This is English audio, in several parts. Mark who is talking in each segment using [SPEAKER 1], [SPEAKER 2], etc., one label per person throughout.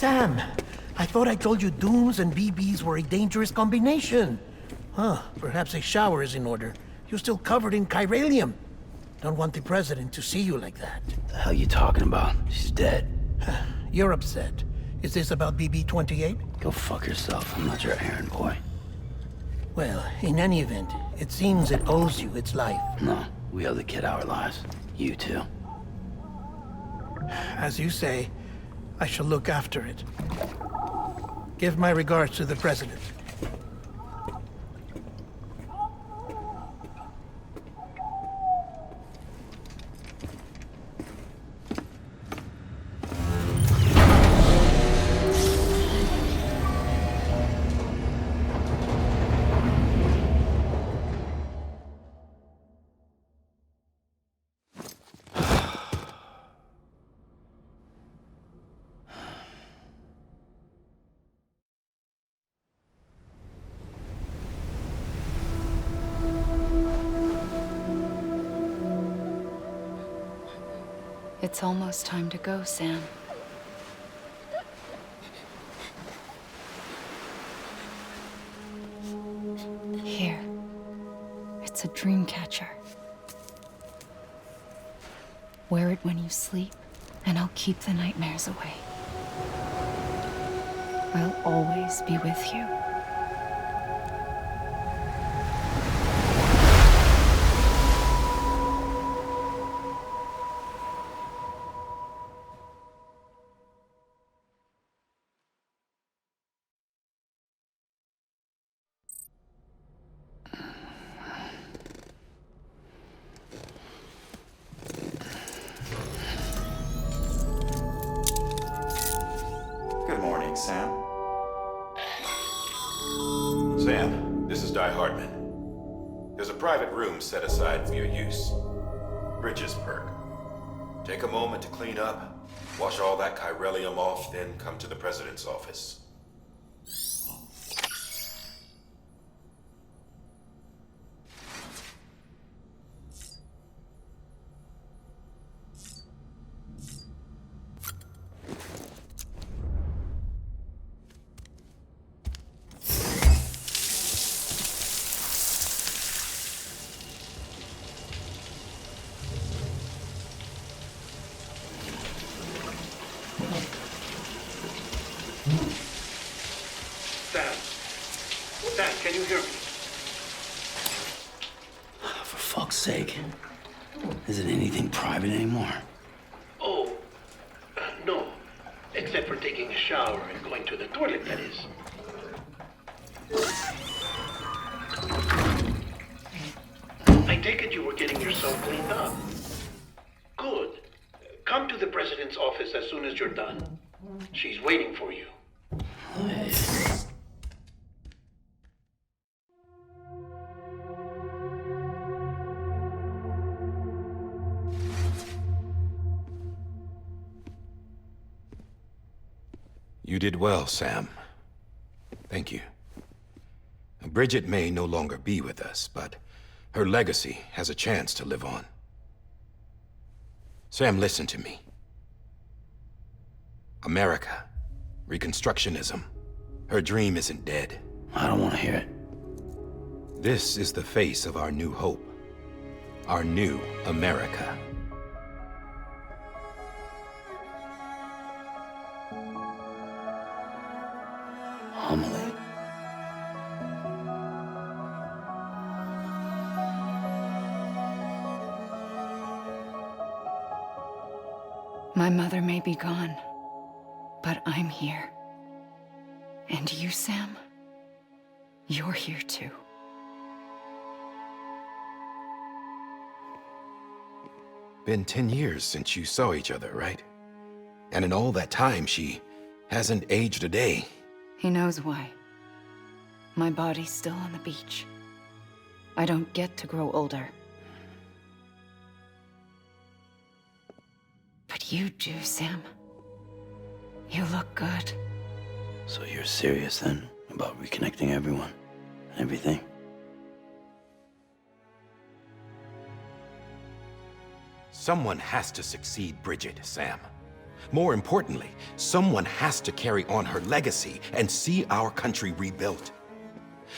[SPEAKER 1] Sam, I thought I told you dooms and BBs were a dangerous combination. Huh, perhaps a shower is in order. You're still covered in chiralium. Don't want the president to see you like that.
[SPEAKER 2] The hell you talking about? She's dead.
[SPEAKER 1] You're upset. Is this about BB-28?
[SPEAKER 2] Go fuck yourself. I'm not your errand boy.
[SPEAKER 1] Well, in any event, it seems it owes you its life.
[SPEAKER 2] No, we owe the kid our lives. You too.
[SPEAKER 1] As you say, I shall look after it. Give my regards to the president.
[SPEAKER 3] It's almost time to go, Sam. Here. It's a dream catcher. Wear it when you sleep, and I'll keep the nightmares away. I'll always be with you.
[SPEAKER 4] Good morning, Sam. Sam, this is Di Hartman. There's a private room set aside for your use. Bridges perk. Take a moment to clean up, wash all that chiralium off, then come to the president's office.
[SPEAKER 5] Sam, can you hear me?
[SPEAKER 2] For fuck's sake. Isn't anything private anymore?
[SPEAKER 5] Oh, no. Except for taking a shower and going to the toilet, that is. I take it you were getting yourself cleaned up. Good. Come to the president's office as soon as you're done. She's waiting for you.
[SPEAKER 4] You did well, Sam. Thank you. Bridget may no longer be with us, but her legacy has a chance to live on. Sam, listen to me. America, Reconstructionism, her dream isn't dead.
[SPEAKER 2] I don't want to hear it.
[SPEAKER 4] This is the face of our new hope. Our new America.
[SPEAKER 2] Amelie.
[SPEAKER 3] My mother may be gone, but I'm here. And you, Sam? You're here too.
[SPEAKER 4] Been 10 years since you saw each other, right? And in all that time, she hasn't aged a day.
[SPEAKER 3] He knows why. My body's still on the beach. I don't get to grow older. But you do, Sam. You look good.
[SPEAKER 2] So you're serious then about reconnecting everyone and everything?
[SPEAKER 4] Someone has to succeed Bridget, Sam.
[SPEAKER 6] More importantly, someone has to carry on her legacy and see our country rebuilt.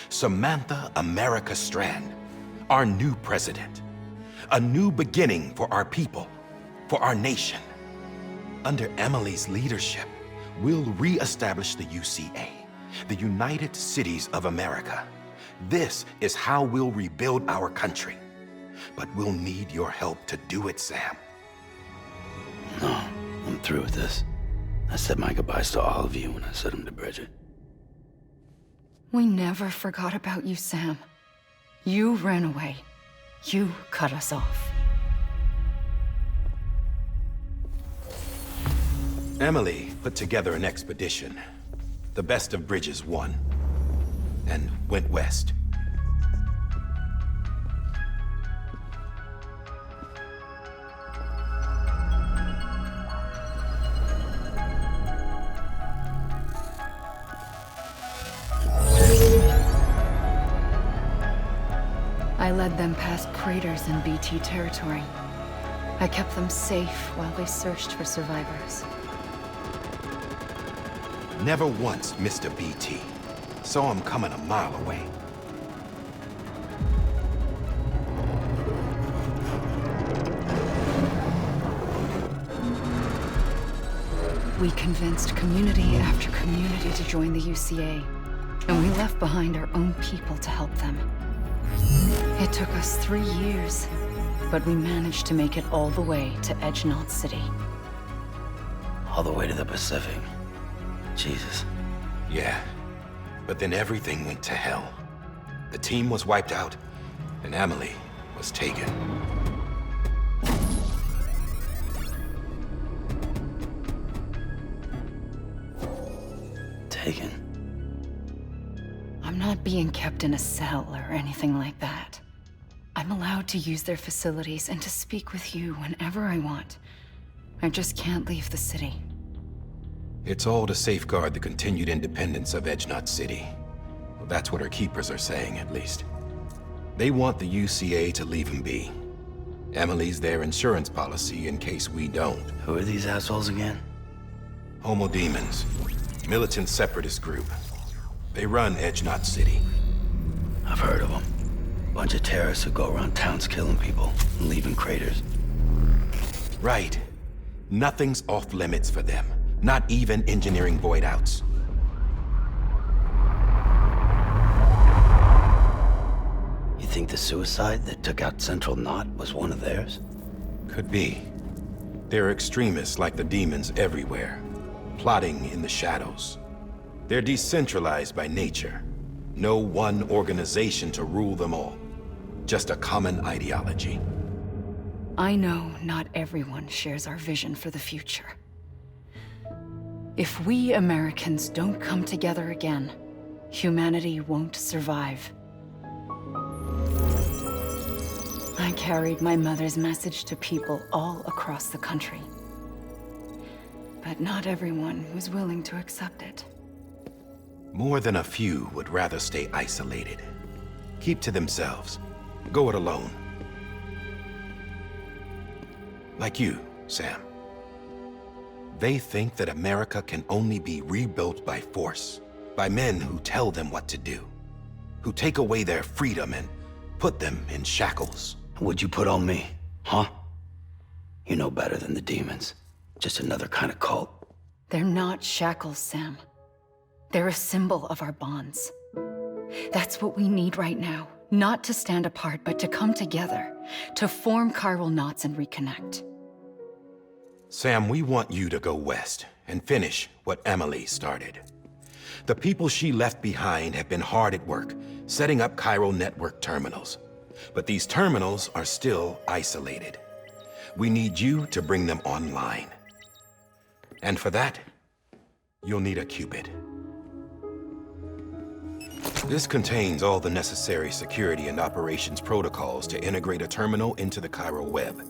[SPEAKER 6] Samantha America Strand, our new president. A new beginning for our people, for our nation. Under Amelie's leadership, we'll re-establish the UCA, the United Cities of America. This is how we'll rebuild our country. But we'll need your help to do it, Sam.
[SPEAKER 2] No, I'm through with this. I said my goodbyes to all of you when I said them to Bridget.
[SPEAKER 3] We never forgot about you, Sam. You ran away. You cut us off.
[SPEAKER 6] Amelie put together an expedition. The best of Bridges won, and went west.
[SPEAKER 3] I led them past craters in BT territory. I kept them safe while they searched for survivors.
[SPEAKER 6] Never once missed a BT. Saw him coming a mile away.
[SPEAKER 3] We convinced community after community to join the UCA, and we left behind our own people to help them. It took us 3 years, but we managed to make it all the way to Edgenot City.
[SPEAKER 2] All the way to the Pacific. Jesus.
[SPEAKER 6] Yeah, but then everything went to hell. The team was wiped out, and Amelie was taken.
[SPEAKER 2] Taken?
[SPEAKER 3] I'm not being kept in a cell or anything like that. I'm allowed to use their facilities and to speak with you whenever I want. I just can't leave the city.
[SPEAKER 6] It's all to safeguard the continued independence of Edgenot City. Well, that's what our keepers are saying, at least. They want the UCA to leave him be. Amelie's their insurance policy in case we don't.
[SPEAKER 2] Who are these assholes again?
[SPEAKER 6] Homo Demons. Militant separatist group. They run Edgenot City.
[SPEAKER 2] I've heard of them. Bunch of terrorists who go around towns killing people and leaving craters.
[SPEAKER 6] Right. Nothing's off limits for them. Not even engineering void outs.
[SPEAKER 2] You think the suicide that took out Central Knot was one of theirs?
[SPEAKER 6] Could be. There are extremists like the demons everywhere, plotting in the shadows. They're decentralized by nature. No one organization to rule them all. Just a common ideology.
[SPEAKER 3] I know not everyone shares our vision for the future. If we Americans don't come together again, humanity won't survive. I carried my mother's message to people all across the country. But not everyone was willing to accept it.
[SPEAKER 6] More than a few would rather stay isolated. Keep to themselves. Go it alone. Like you, Sam. They think that America can only be rebuilt by force, by men who tell them what to do, who take away their freedom and put them in shackles.
[SPEAKER 2] What'd you put on me, huh? You know better than the demons. Just another kind of cult.
[SPEAKER 3] They're not shackles, Sam. They're a symbol of our bonds. That's what we need right now. Not to stand apart, but to come together, to form chiral knots and reconnect.
[SPEAKER 6] Sam, we want you to go west and finish what Amelie started. The people she left behind have been hard at work, setting up chiral network terminals. But these terminals are still isolated. We need you to bring them online. And for that, you'll need a Cupid. This contains all the necessary security and operations protocols to integrate a terminal into the chiral web.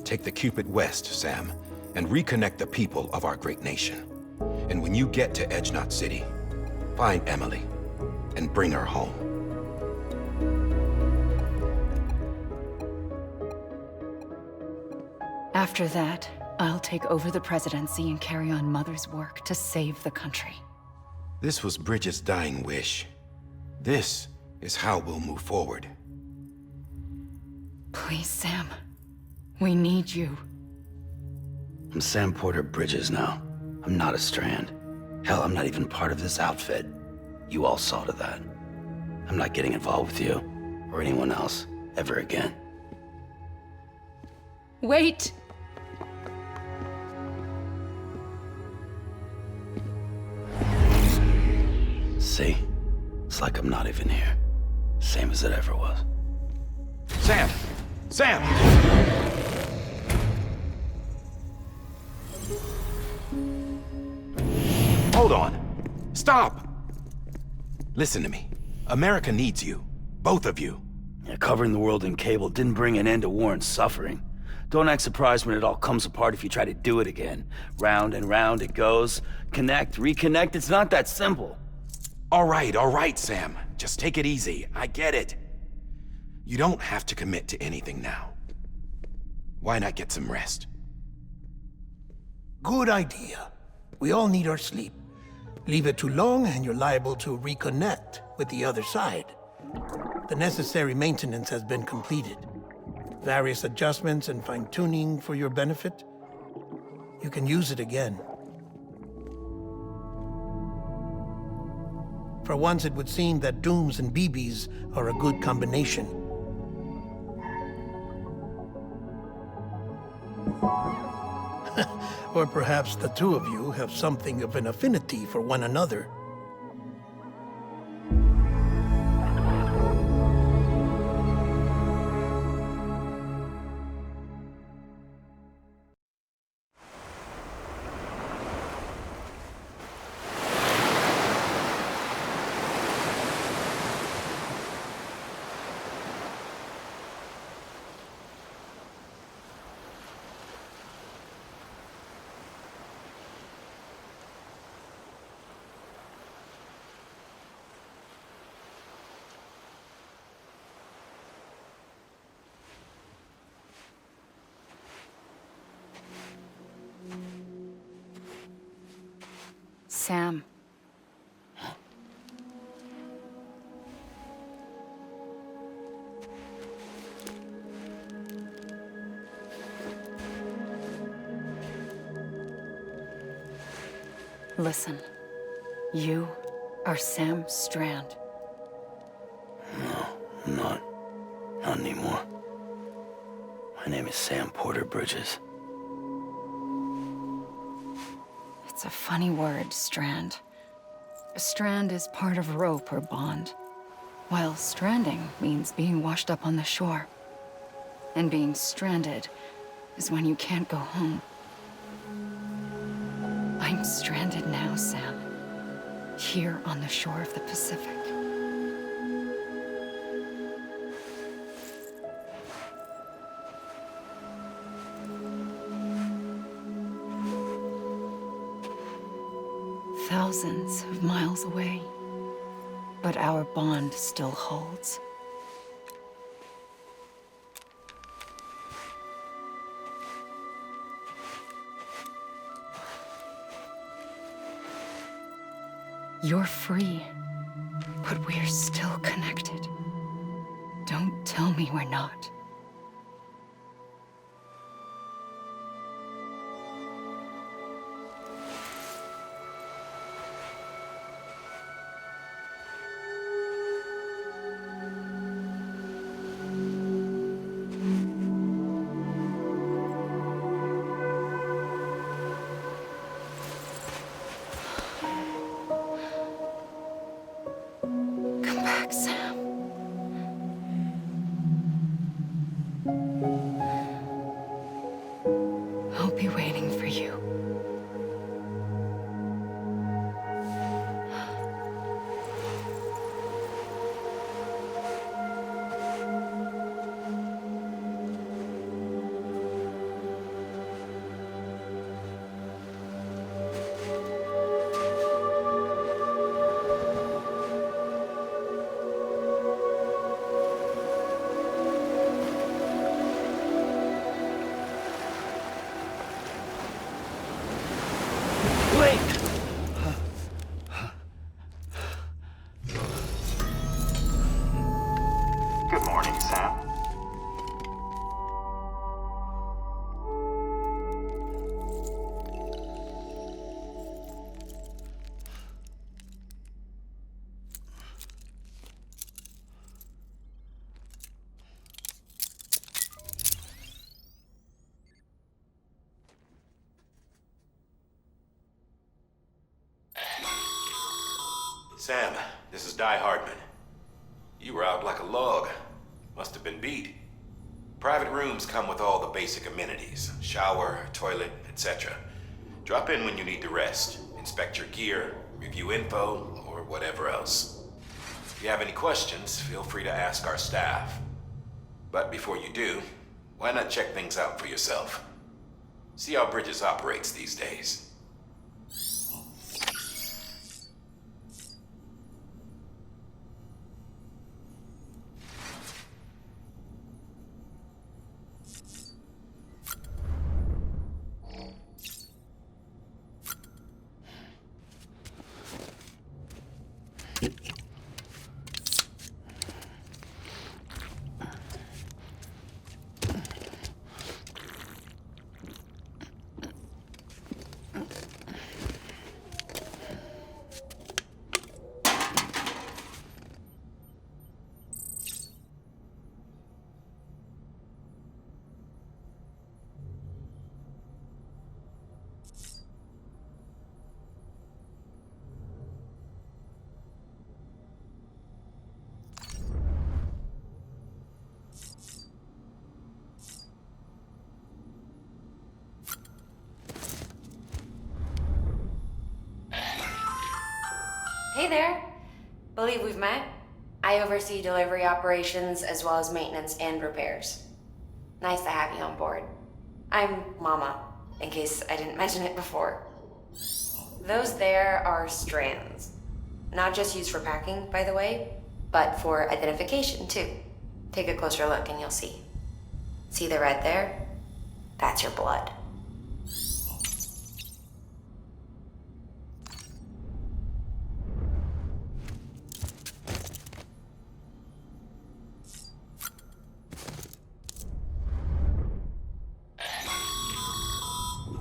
[SPEAKER 6] Take the Cupid west, Sam, and reconnect the people of our great nation. And when you get to Edgenot City, find Amelie and bring her home.
[SPEAKER 3] After that, I'll take over the presidency and carry on Mother's work to save the country.
[SPEAKER 6] This was Bridges' dying wish. This is how we'll move forward.
[SPEAKER 3] Please, Sam. We need you.
[SPEAKER 2] I'm Sam Porter Bridges now. I'm not a Strand. Hell, I'm not even part of this outfit. You all saw to that. I'm not getting involved with you, or anyone else, ever again.
[SPEAKER 3] Wait!
[SPEAKER 2] See? It's like I'm not even here. Same as it ever was.
[SPEAKER 6] Sam! Sam! Hold on. Stop! Listen to me. America needs you. Both of you.
[SPEAKER 2] Yeah, covering the world in cable didn't bring an end to war and suffering. Don't act surprised when it all comes apart if you try to do it again. Round and round it goes. Connect, reconnect, it's not that simple.
[SPEAKER 6] All right, Sam. Just take it easy. I get it. You don't have to commit to anything now. Why not get some rest?
[SPEAKER 1] Good idea. We all need our sleep. Leave it too long and you're liable to reconnect with the other side. The necessary maintenance has been completed. Various adjustments and fine-tuning for your benefit. You can use it again. For once, it would seem that Dooms and BBs are a good combination. Or perhaps the two of you have something of an affinity for one another.
[SPEAKER 3] Sam. Listen. You are Sam Strand.
[SPEAKER 2] No, I'm not. Not anymore. My name is Sam Porter Bridges.
[SPEAKER 3] It's a funny word, strand. A strand is part of rope or bond, while stranding means being washed up on the shore. And being stranded is when you can't go home. I'm stranded now, Sam. Here on the shore of the Pacific. Thousands of miles away, but our bond still holds. You're free, but we're still connected. Don't tell me we're not.
[SPEAKER 4] Sam, this is Die Hardman. You were out like a log. Must have been beat. Private rooms come with all the basic amenities. Shower, toilet, etc. Drop in when you need to rest. Inspect your gear, review info, or whatever else. If you have any questions, feel free to ask our staff. But before you do, why not check things out for yourself? See how Bridges operates these days.
[SPEAKER 7] Hey there. Believe we've met. I oversee delivery operations as well as maintenance and repairs. Nice to have you on board. I'm Mama, in case I didn't mention it before. Those there are strands. Not just used for packing, by the way, but for identification too. Take a closer look and you'll see. See the red there? That's your blood.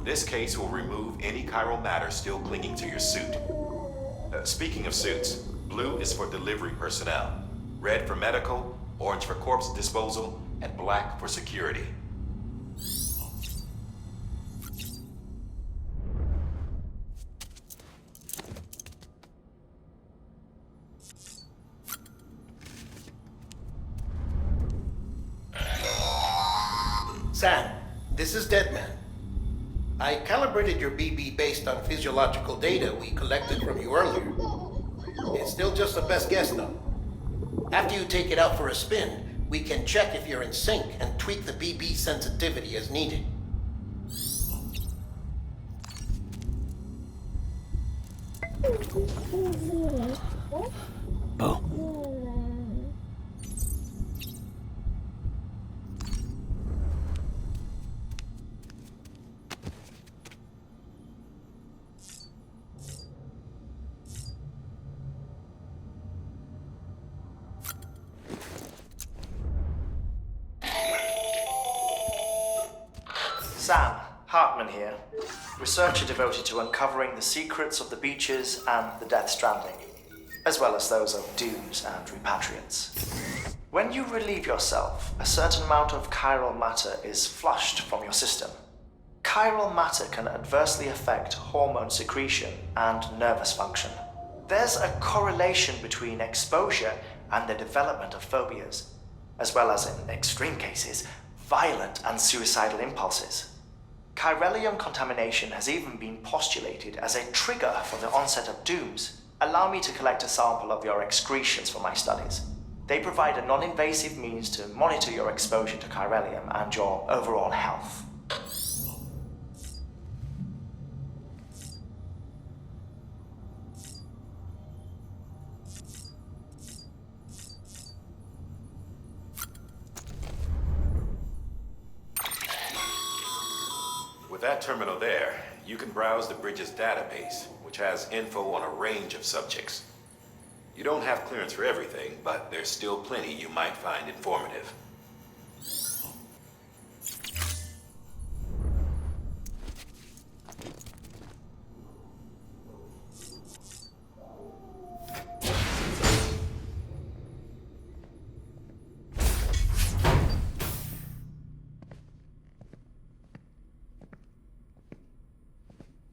[SPEAKER 4] This case will remove any chiral matter still clinging to your suit. Speaking of suits, blue is for delivery personnel, red for medical, orange for corpse disposal, and black for security.
[SPEAKER 1] Sam, this is Deadman. I calibrated your BB based on physiological data we collected from you earlier. It's still just a best guess, though. After you take it out for a spin, we can check if you're in sync and tweak the BB sensitivity as needed.
[SPEAKER 2] Bo.
[SPEAKER 8] Sam, Hartman here, researcher devoted to uncovering the secrets of the beaches and the Death Stranding, as well as those of dooms and repatriates. When you relieve yourself, a certain amount of chiral matter is flushed from your system. Chiral matter can adversely affect hormone secretion and nervous function. There's a correlation between exposure and the development of phobias, as well as, in extreme cases, violent and suicidal impulses. Chiralium contamination has even been postulated as a trigger for the onset of dooms. Allow me to collect a sample of your excretions for my studies. They provide a non-invasive means to monitor your exposure to chiralium and your overall health.
[SPEAKER 4] With that terminal there, you can browse the Bridges database, which has info on a range of subjects. You don't have clearance for everything, but there's still plenty you might find informative.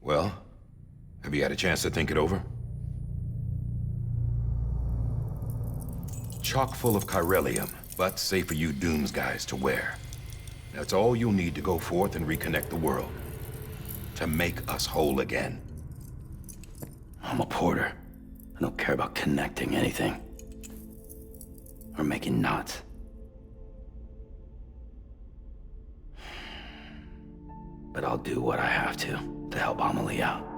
[SPEAKER 4] Well, have you had a chance to think it over?
[SPEAKER 6] chock full of chiralium, but safe for you Dooms guys to wear. That's all you'll need to go forth and reconnect the world. To make us whole again.
[SPEAKER 2] I'm a porter. I don't care about connecting anything. Or making knots. But I'll do what I have to help AMELIE out.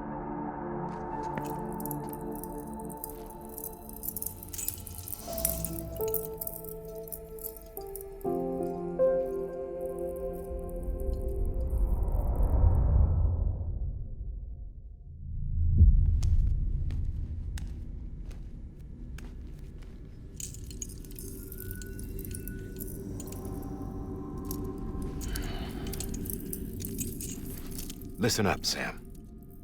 [SPEAKER 6] Listen up, Sam.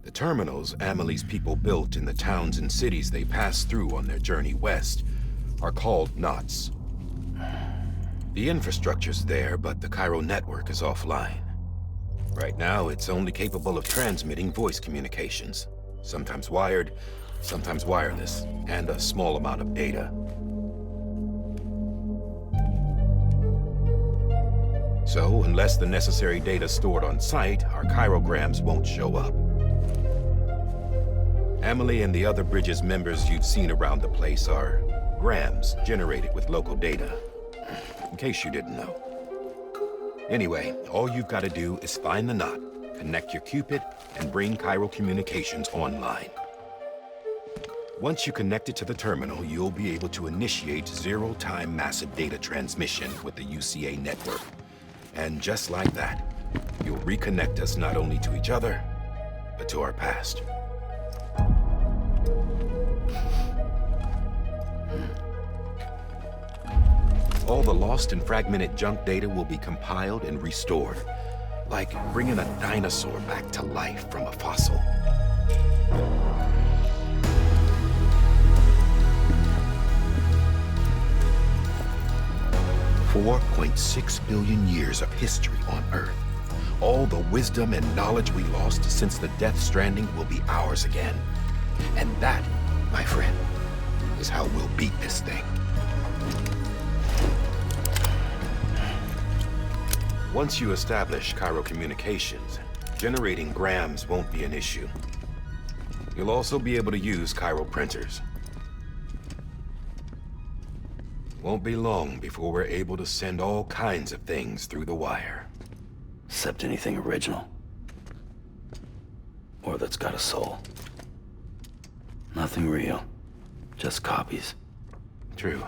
[SPEAKER 6] The terminals AMELIE's people built in the towns and cities they passed through on their journey west are called knots. The infrastructure's there, but the Cairo network is offline. Right now, it's only capable of transmitting voice communications. Sometimes wired, sometimes wireless, and a small amount of data. So, unless the necessary data stored on site, our chirograms won't show up. AMELIE and the other Bridges members you've seen around the place are grams generated with local data. In case you didn't know. Anyway, all you've got to do is find the knot, connect your Cupid, and bring Cairo communications online. Once you connect it to the terminal, you'll be able to initiate zero-time massive data transmission with the UCA network. And just like that, you'll reconnect us not only to each other, but to our past. All the lost and fragmented junk data will be compiled and restored, like bringing a dinosaur back to life from a fossil. $4.6 billion years of history on Earth. All the wisdom and knowledge we lost since the Death Stranding will be ours again. And that, my friend, is how we'll beat this thing. Once you establish Cairo communications, generating grams won't be an issue. You'll also be able to use Cairo printers. Won't be long before we're able to send all kinds of things through the wire.
[SPEAKER 2] Except anything original. Or that's got a soul. Nothing real. Just copies.
[SPEAKER 6] True.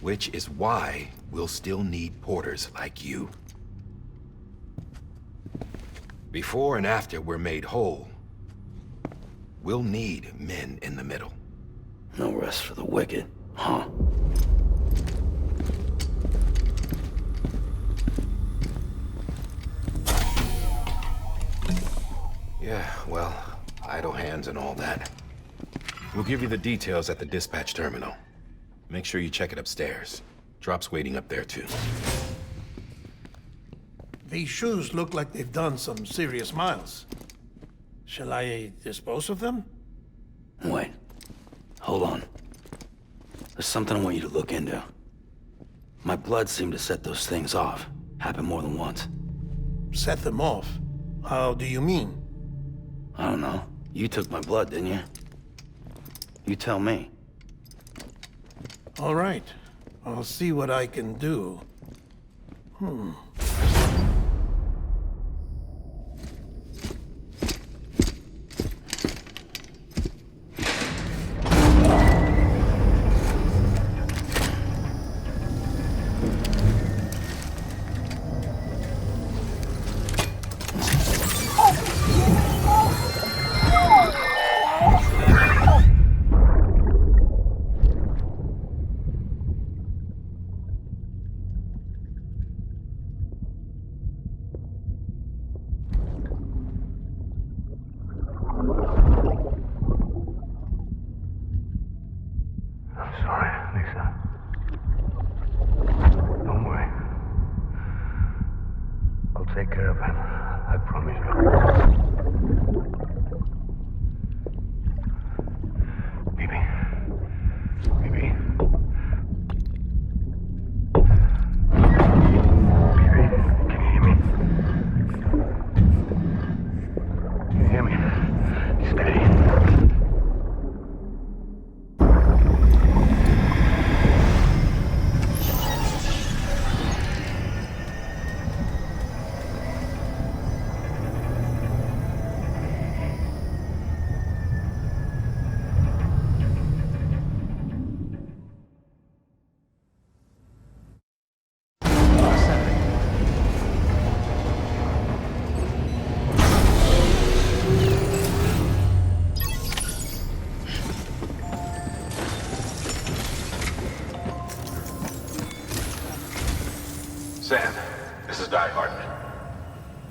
[SPEAKER 6] Which is why we'll still need porters like you. Before and after we're made whole, we'll need men in the middle.
[SPEAKER 2] No rest for the wicked, huh?
[SPEAKER 6] Yeah, well, idle hands and all that. We'll give you the details at the dispatch terminal. Make sure you check it upstairs. Drop's waiting up there, too.
[SPEAKER 1] These shoes look like they've done some serious miles. Shall I dispose of them?
[SPEAKER 2] Wait. Hold on. There's something I want you to look into. My blood seemed to set those things off. Happened more than once.
[SPEAKER 1] Set them off? How do you mean?
[SPEAKER 2] I don't know. You took my blood, didn't you? You tell me.
[SPEAKER 1] All right. I'll see what I can do.
[SPEAKER 9] Take care of him. I promise you. Baby.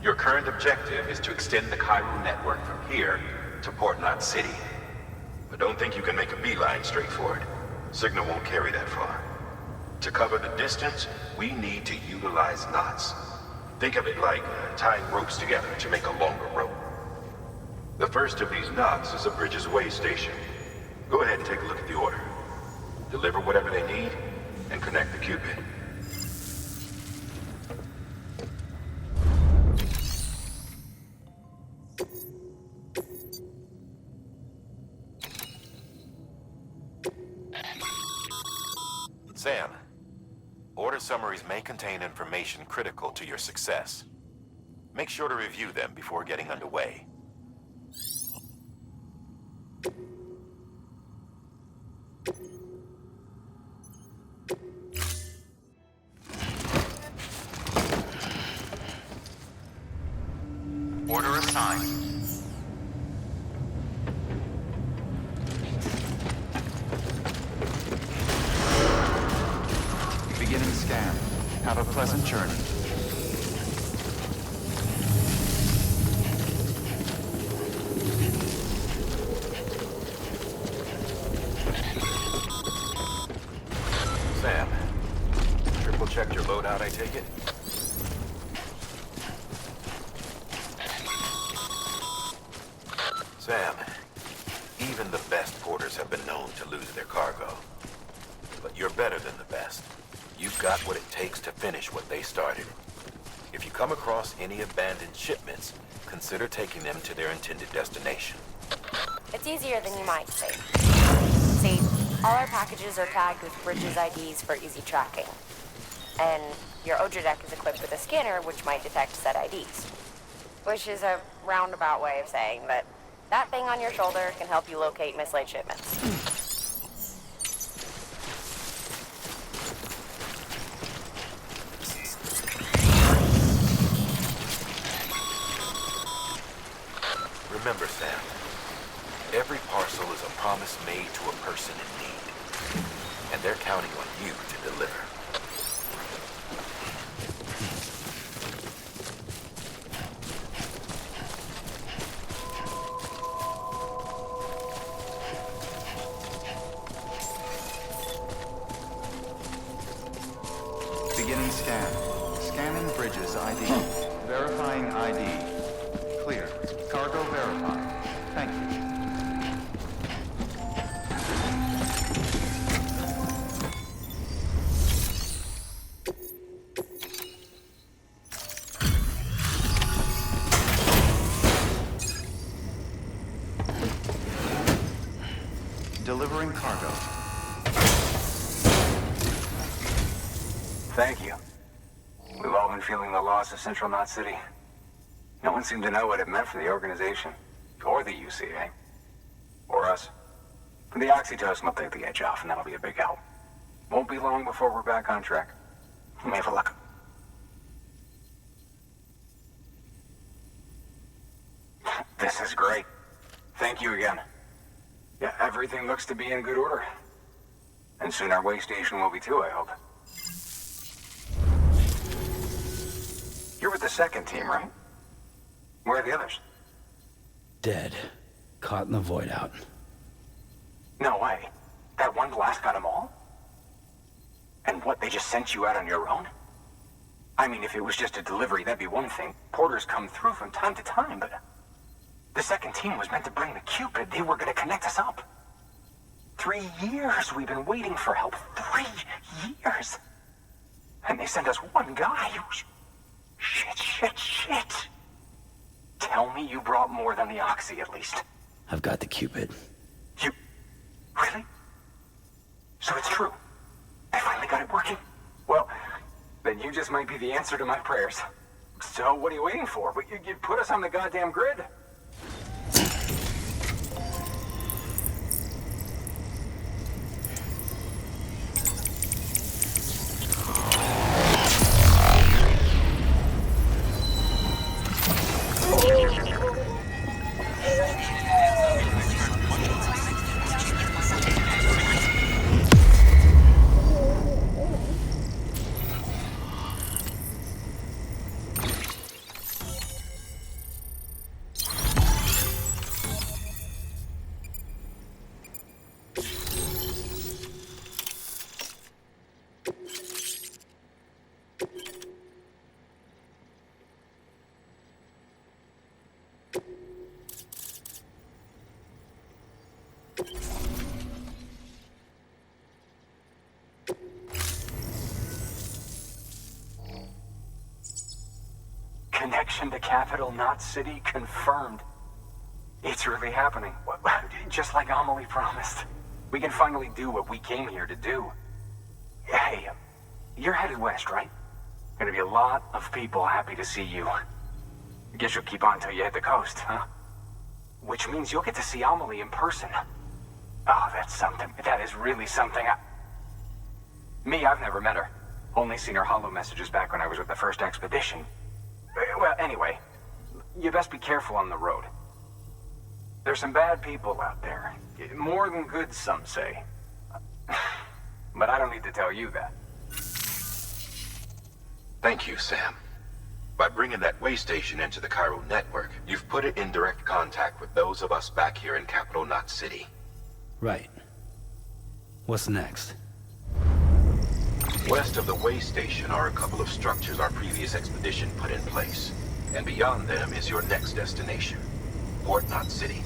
[SPEAKER 4] Your current objective is to extend the Cairo network from here to Port Knot City. But don't think you can make a beeline straight for it. Signal won't carry that far. To cover the distance, we need to utilize knots. Think of it like tying ropes together to make a longer rope. The first of these knots is a Bridges Way station. Go ahead and take a look at the order. Deliver whatever they need, and connect the Cupid. Sam, order summaries may contain information critical to your success. Make sure to review them before getting underway. Order assigned.
[SPEAKER 10] Beginning scan. Have a pleasant journey.
[SPEAKER 4] Sam, triple checked your loadout, I take it? Sam, even the best porters have been known to lose their cargo. But you're better than the best. You've got what it takes to finish what they started. If you come across any abandoned shipments, consider taking them to their intended destination.
[SPEAKER 7] It's easier than you might think. See, all our packages are tagged with Bridges IDs for easy tracking. And your Odra deck is equipped with a scanner which might detect said IDs. Which is a roundabout way of saying that that thing on your shoulder can help you locate mislaid shipments.
[SPEAKER 4] Remember, Sam, every parcel is a promise made to a person in need. And they're counting on you to deliver.
[SPEAKER 10] Beginning scan. Scanning Bridges ID. Verifying ID. Clear. Cargo verified. Thank you. Delivering cargo.
[SPEAKER 9] Thank you. We've all been feeling the loss of Central Knot City. No one seemed to know what it meant for the organization, or the UCA, or us. The oxytocin will take the edge off, and that'll be a big help. Won't be long before we're back on track. Let me have a look. This is great. Thank you again. Yeah, everything looks to be in good order. And soon our way station will be too, I hope. You're with the second team, right? Where are the others?
[SPEAKER 2] Dead. Caught in the void out.
[SPEAKER 9] No way. That one blast got them all? And what, they just sent you out on your own? I mean, if it was just a delivery, that'd be one thing. Porters come through from time to time, but... The second team was meant to bring the Cupid. They were gonna connect us up. 3 years we've been waiting for help. 3 years! And they sent us one guy. Shit. Tell me you brought more than the Oxy, at least.
[SPEAKER 2] I've got the Cupid.
[SPEAKER 9] You... Really? So it's true. I finally got it working. Well, then you just might be the answer to my prayers. So what are you waiting for? But you put us on the goddamn grid. connection to Capital Knot City confirmed. It's really happening. Just like Amelie promised. We can finally do what we came here to do. Hey, you're headed west, right? Gonna be a lot of people happy to see you. Guess you'll keep on till you hit the coast, huh? Which means you'll get to see Amelie in person. Oh, that's something. That is really something. Me, I've never met her. Only seen her holo messages back when I was with the first expedition. Well, anyway, you best be careful on the road. There's some bad people out there. More than good, some say. But I don't need to tell you that.
[SPEAKER 6] Thank you, Sam. By bringing that way station into the Cairo network, you've put it in direct contact with those of us back here in Capital Knot City.
[SPEAKER 2] Right. What's next?
[SPEAKER 6] West of the way station are a couple of structures our previous expedition put in place. And beyond them is your next destination, Port Knot City.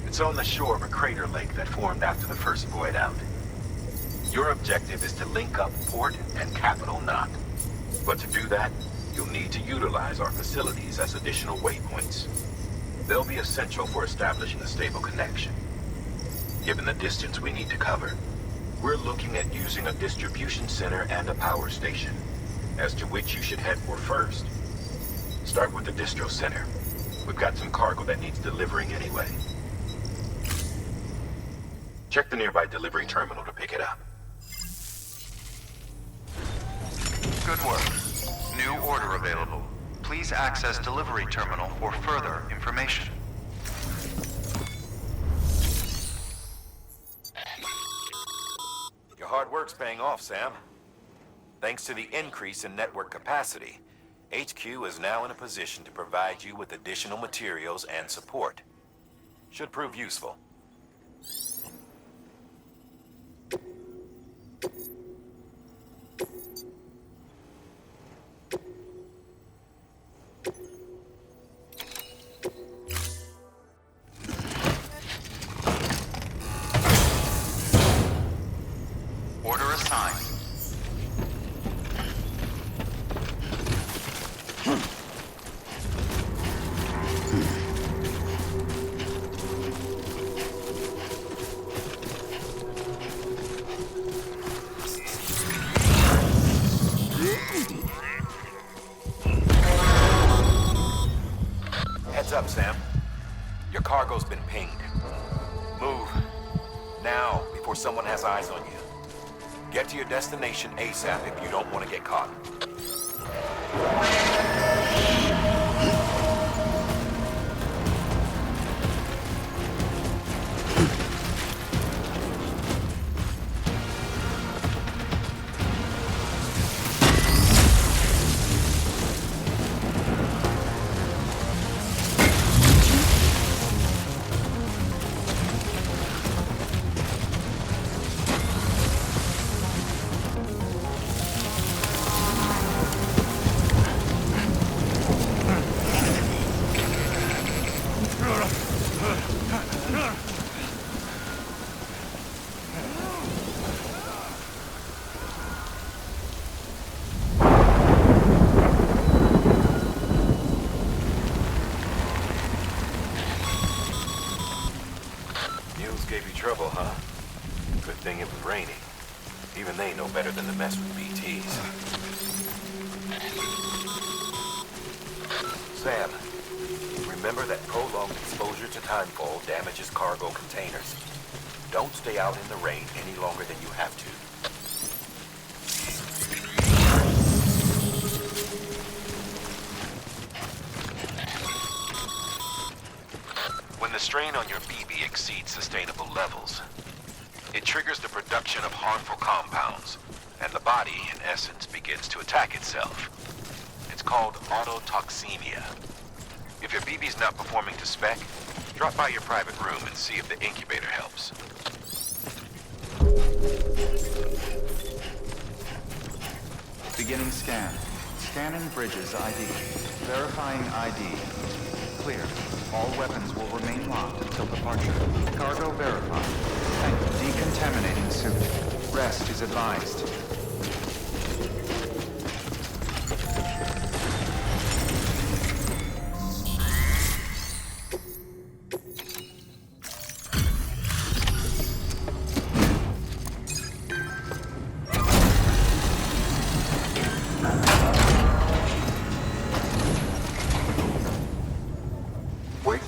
[SPEAKER 6] It's on the shore of a crater lake that formed after the first void out. Your objective is to link up Port and Capital Knot. But to do that, you'll need to utilize our facilities as additional waypoints. They'll be essential for establishing a stable connection. Given the distance we need to cover, we're looking at using a distribution center and a power station, as to which you should head for first. Start with the distro center. We've got some cargo that needs delivering anyway. Check the nearby delivery terminal to pick it up.
[SPEAKER 10] Good work. New order available. Please access delivery terminal for further information.
[SPEAKER 4] Your hard work's paying off, Sam. Thanks to the increase in network capacity, HQ is now in a position to provide you with additional materials and support. Should prove useful.
[SPEAKER 10] Order assigned.
[SPEAKER 4] Heads up, Sam. Your cargo's been pinged. Move. Now, before someone has eyes on you. Get to your destination ASAP if you don't want to get caught. Trouble, huh? Good thing it was raining. Even they know better than to mess with BTs. Sam, remember that prolonged exposure to timefall damages cargo containers. Don't stay out in the rain any longer than you have to. When the strain on your BB exceeds sustainable levels, it triggers the production of harmful compounds, and the body, in essence, begins to attack itself. It's called autotoxemia. If your BB's not performing to spec, drop by your private room and see if the incubator helps.
[SPEAKER 10] Beginning scan. Scanning Bridges ID. Verifying ID. Clear. All weapons will remain locked until departure. Cargo verified. Tank decontaminating suit. Rest is advised.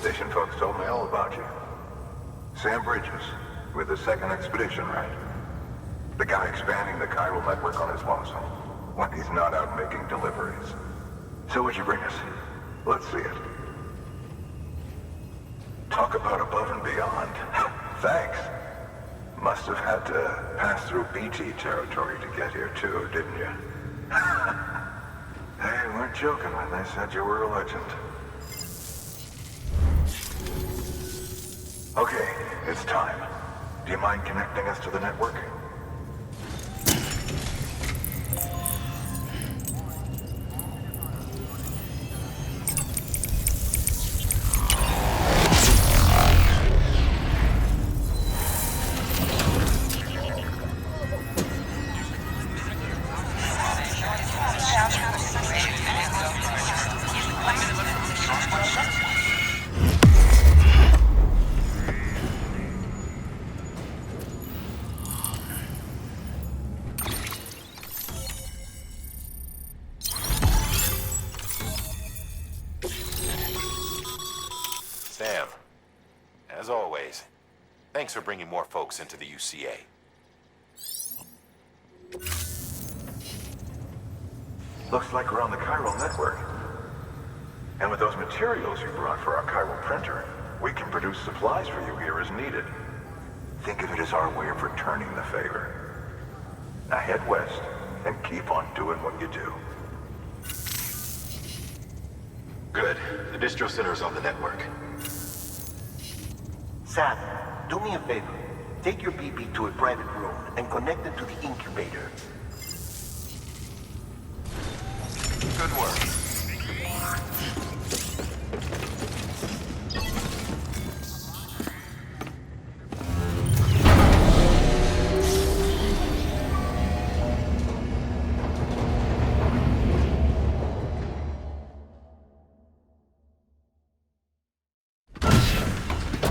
[SPEAKER 11] Station folks told me all about you. Sam Bridges, with the 2nd Expedition, right? The guy expanding the chiral network on his lonesome, when he's not out making deliveries. So what'd you bring us? Let's see it. Talk about above and beyond. Thanks. Must have had to pass through BT territory to get here too, didn't you? They weren't joking when they said you were a legend. Okay, it's time. Do you mind connecting us to the network?
[SPEAKER 4] Sam, as always, thanks for bringing more folks into the UCA.
[SPEAKER 11] Looks like we're on the chiral network. And with those materials you brought for our chiral printer, we can produce supplies for you here as needed. Think of it as our way of returning the favor. Now head west and keep on doing what you do.
[SPEAKER 4] Good. The distro center is on the network.
[SPEAKER 5] Sam, do me a favor. Take your BB to a private room and connect it to the incubator.
[SPEAKER 4] Good work.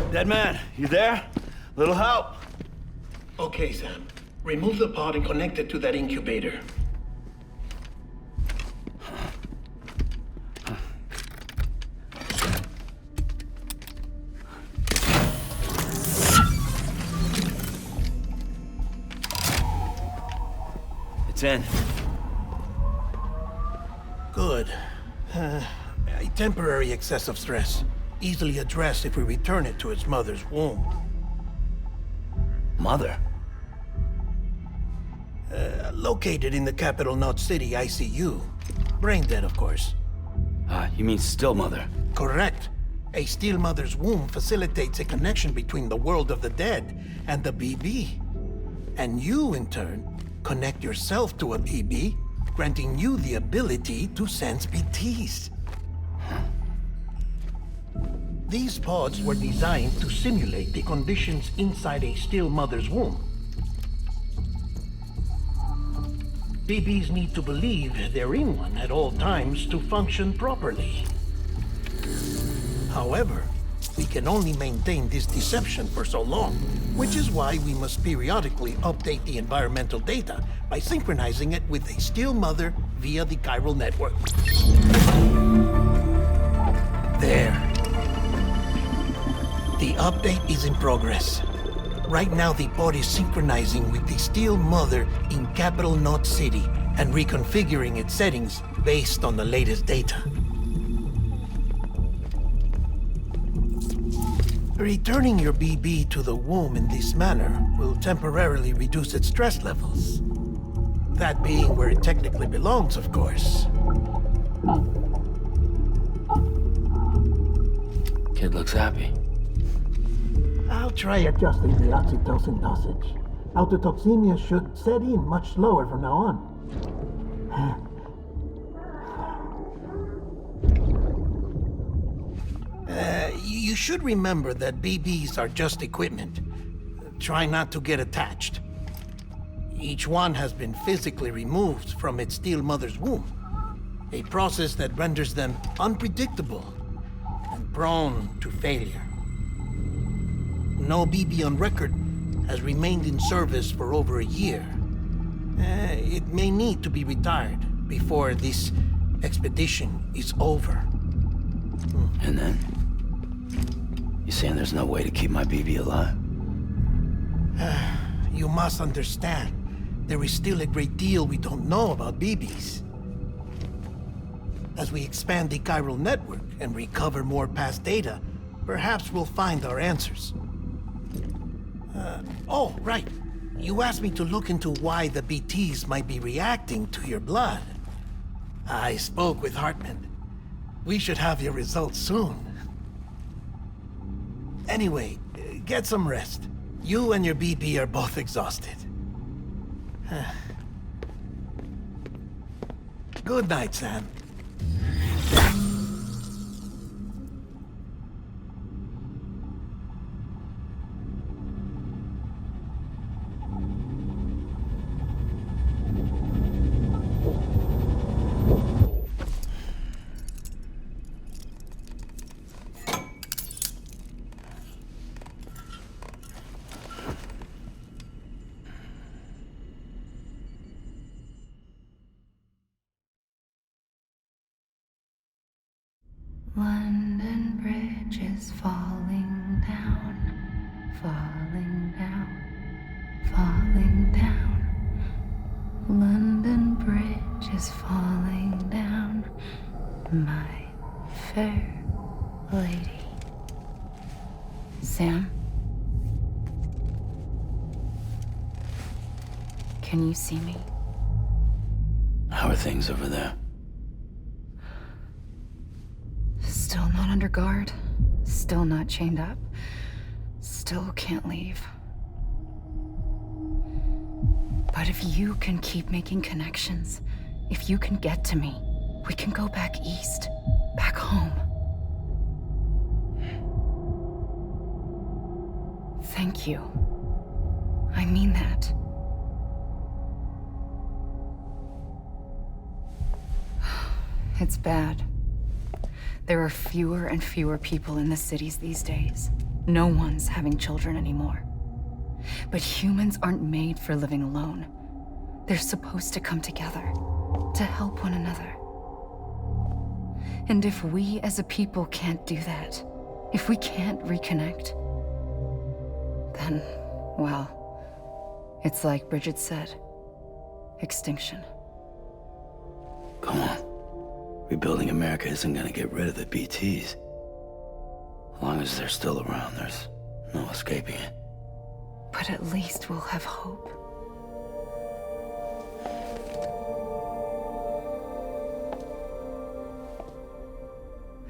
[SPEAKER 1] Dead man, you there? Little help?
[SPEAKER 5] Okay, Sam. Remove the pod and connect it to that incubator.
[SPEAKER 1] It's in.
[SPEAKER 5] Good. A temporary excess of stress. Easily addressed if we return it to its mother's womb.
[SPEAKER 2] Mother?
[SPEAKER 5] Located in the capital Knot City ICU. Brain dead, of course.
[SPEAKER 2] You mean still mother?
[SPEAKER 5] Correct. A still mother's womb facilitates a connection between the world of the dead and the BB. And you, in turn, connect yourself to a BB, granting you the ability to sense BTs. These pods were designed to simulate the conditions inside a still mother's womb. BBs need to believe they're in one at all times to function properly. However, we can only maintain this deception for so long, which is why we must periodically update the environmental data by synchronizing it with a still mother via the chiral network. There. The update is in progress. Right now, the pod is synchronizing with the still mother in capital Knot City and reconfiguring its settings based on the latest data. Returning your BB to the womb in this manner will temporarily reduce its stress levels. That being where it technically belongs, of course.
[SPEAKER 2] Kid looks happy.
[SPEAKER 5] I'll try adjusting the oxytocin dosage. Autotoxemia should set in much slower from now on. You should remember that BBs are just equipment. Try not to get attached. Each one has been physically removed from its still mother's womb. A process that renders them unpredictable and prone to failure. No BB on record has remained in service for over a year. It may need to be retired before this expedition is over.
[SPEAKER 2] And then? saying there's no way to keep my BB alive?
[SPEAKER 5] You must understand, there is still a great deal we don't know about BBs. As we expand the chiral network and recover more past data, perhaps we'll find our answers. Oh, right. You asked me to look into why the BTs might be reacting to your blood. I spoke with Hartman. We should have your results soon. Anyway, get some rest. You and your BB are both exhausted. Good night, Sam.
[SPEAKER 3] London Bridge is falling down, falling down, falling down. London Bridge is falling down, my fair lady. Sam? Can you see me?
[SPEAKER 2] How are things over there?
[SPEAKER 3] Still not under guard, still not chained up, still can't leave. But if you can keep making connections, if you can get to me, we can go back east, back home. Thank you. I mean that. It's bad. There are fewer and fewer people in the cities these days. No one's having children anymore. But humans aren't made for living alone. They're supposed to come together, to help one another. And if we as a people can't do that, if we can't reconnect, then, well, it's like Bridget said, extinction.
[SPEAKER 2] Come on. Rebuilding America isn't gonna get rid of the BTs. As long as they're still around, there's no escaping it.
[SPEAKER 3] But at least we'll have hope.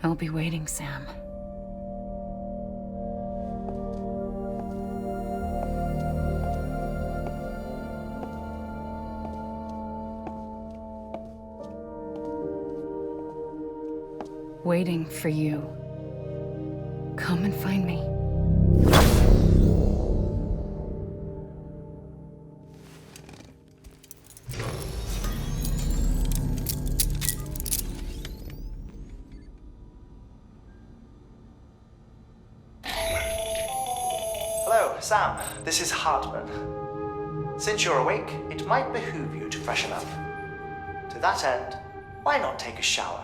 [SPEAKER 3] I'll be waiting, Sam. Waiting for you. Come and find me.
[SPEAKER 8] Hello, Sam. This is Hartman. Since you're awake, it might behoove you to freshen up. To that end, why not take a shower?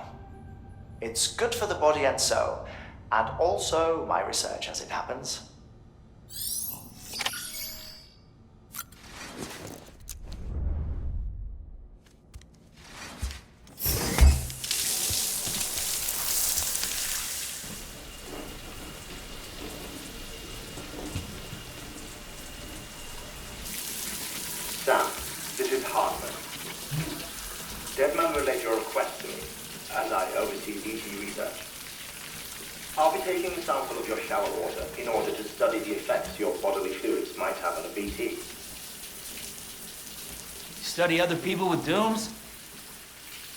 [SPEAKER 8] It's good for the body and soul, and also my research as it happens.
[SPEAKER 12] Sam, this is Hartman. Deadman relayed your request to me, as I oversee BT research. I'll be taking a sample of your shower water in order to study the effects your bodily fluids might have on a BT.
[SPEAKER 13] Study other people with dooms?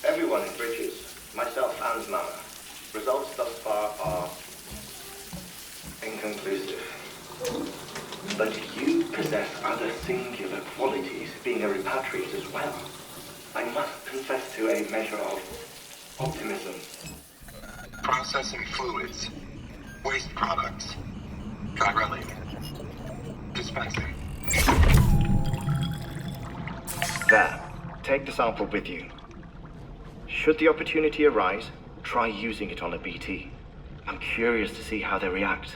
[SPEAKER 12] Everyone in Bridges, myself and Mama. Results thus far are inconclusive. But you possess other singular qualities, being a repatriate as well. I must confess to a measure of optimism.
[SPEAKER 11] Processing fluids. Waste products. Chiralium. Dispensing.
[SPEAKER 8] There. Take the sample with you. Should the opportunity arise, try using it on a BT. I'm curious to see how they react.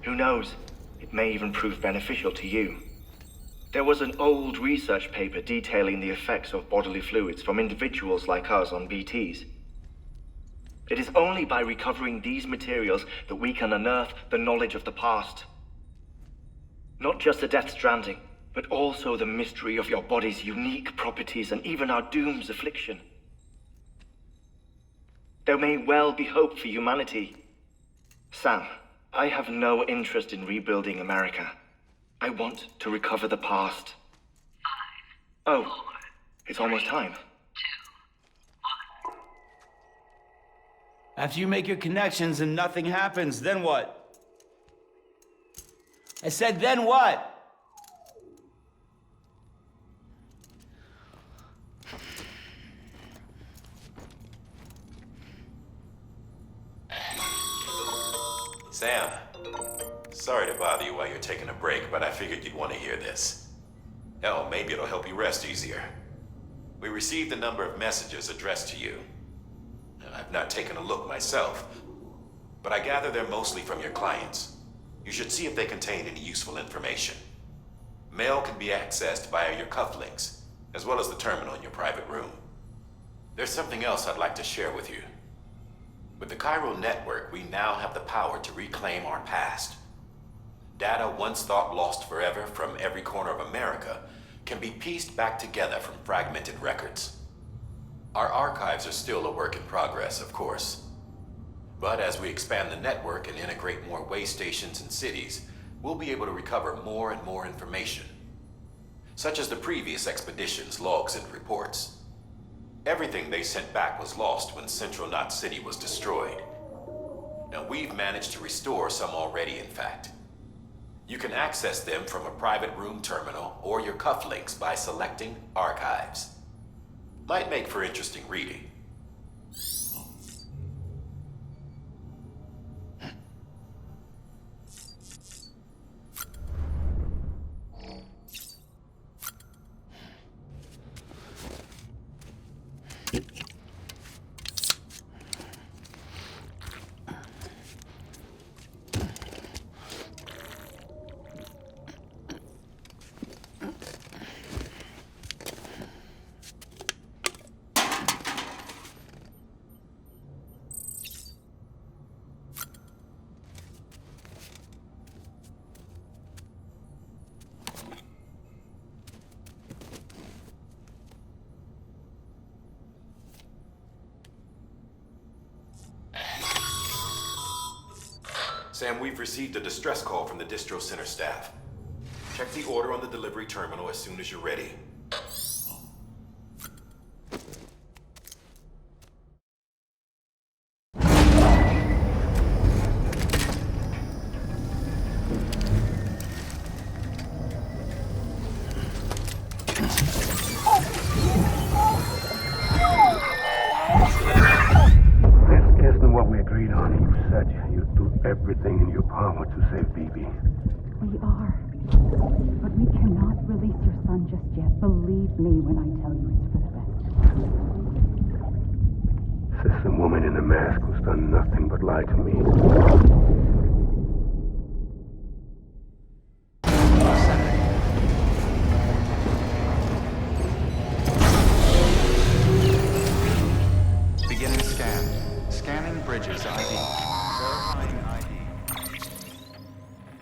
[SPEAKER 12] Who knows? It may even prove beneficial to you. There was an old research paper detailing the effects of bodily fluids from individuals like us on BTs. It is only by recovering these materials that we can unearth the knowledge of the past. Not just the Death Stranding, but also the mystery of your body's unique properties and even our doom's affliction. There may well be hope for humanity. Sam, I have no interest in rebuilding America. I want to recover the past. 5, oh, 4, it's almost time.
[SPEAKER 13] 2, 1. After you make your connections and nothing happens, then what? I said, then what?
[SPEAKER 4] Sam, sorry to bother you while you're taking a break, but I figured you'd want to hear this. Hell, maybe it'll help you rest easier. We received a number of messages addressed to you. I've not taken a look myself, but I gather they're mostly from your clients. You should see if they contain any useful information. Mail can be accessed via your cufflinks, as well as the terminal in your private room. There's something else I'd like to share with you. With the chiral network, we now have the power to reclaim our past. Data once thought lost forever from every corner of America can be pieced back together from fragmented records. Our archives are still a work in progress, of course. But as we expand the network and integrate more way stations and cities, we'll be able to recover more and more information, such as the previous expedition's logs and reports. Everything they sent back was lost when Central Knot City was destroyed. Now we've managed to restore some already, in fact. You can access them from a private room terminal or your cufflinks by selecting Archives. Might make for interesting reading. Sam, we've received a distress call from the distro center staff. Check the order on the delivery terminal as soon as you're ready.
[SPEAKER 14] Everything in your power to save BB.
[SPEAKER 15] We are. But we cannot release your son just yet. Believe me when I tell you it's for the best.
[SPEAKER 14] System woman in the mask who's done nothing but lie to me.
[SPEAKER 10] Beginning scan. Scanning bridges ID. Verifying ID.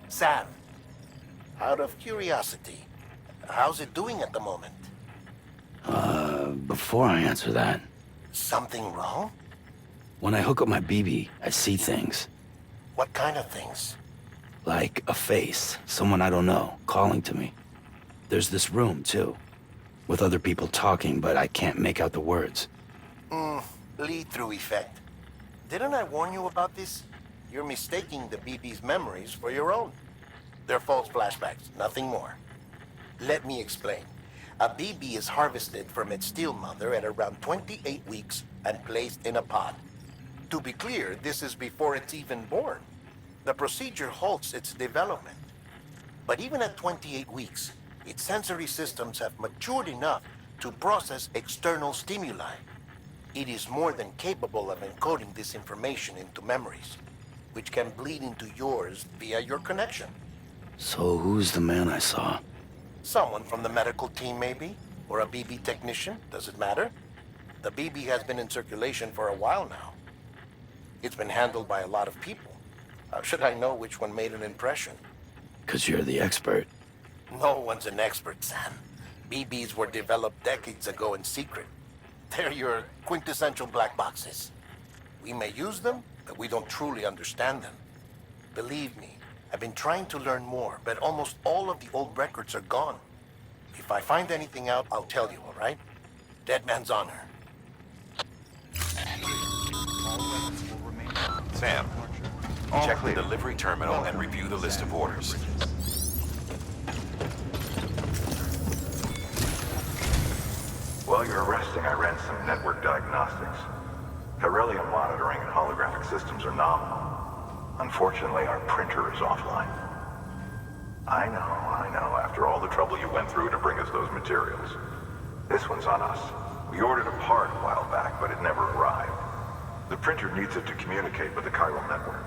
[SPEAKER 5] Sam, out of curiosity, how's it doing at the moment?
[SPEAKER 2] Before I answer that...
[SPEAKER 5] Something wrong?
[SPEAKER 2] When I hook up my BB, I see things.
[SPEAKER 5] What kind of things?
[SPEAKER 2] Like a face, someone I don't know, calling to me. There's this room, too, with other people talking, but I can't make out the words.
[SPEAKER 5] Lead-through effect. Didn't I warn you about this? You're mistaking the BB's memories for your own. They're false flashbacks, nothing more. Let me explain. A BB is harvested from its steel mother at around 28 weeks and placed in a pod. To be clear, this is before it's even born. The procedure halts its development. But even at 28 weeks, its sensory systems have matured enough to process external stimuli. It is more than capable of encoding this information into memories. which can bleed into yours via your connection.
[SPEAKER 2] So who's the man I saw?
[SPEAKER 5] Someone from the medical team, maybe? Or a BB technician? Does it matter? The BB has been in circulation for a while now. It's been handled by a lot of people. How should I know which one made an impression?
[SPEAKER 2] 'Cause you're the expert.
[SPEAKER 5] No one's an expert, Sam. BBs were developed decades ago in secret. They're your quintessential black boxes. We may use them, but we don't truly understand them. Believe me, I've been trying to learn more, but almost all of the old records are gone. If I find anything out, I'll tell you, all right? Dead man's honor.
[SPEAKER 4] Sam, check the delivery terminal and review the list of orders.
[SPEAKER 11] While you're resting, I ran some network diagnostics. Beryllium monitoring and holographic systems are nominal. Unfortunately, our printer is offline. I know, after all the trouble you went through to bring us those materials. This one's on us. We ordered a part a while back, but it never arrived. The printer needs it to communicate with the chiral network.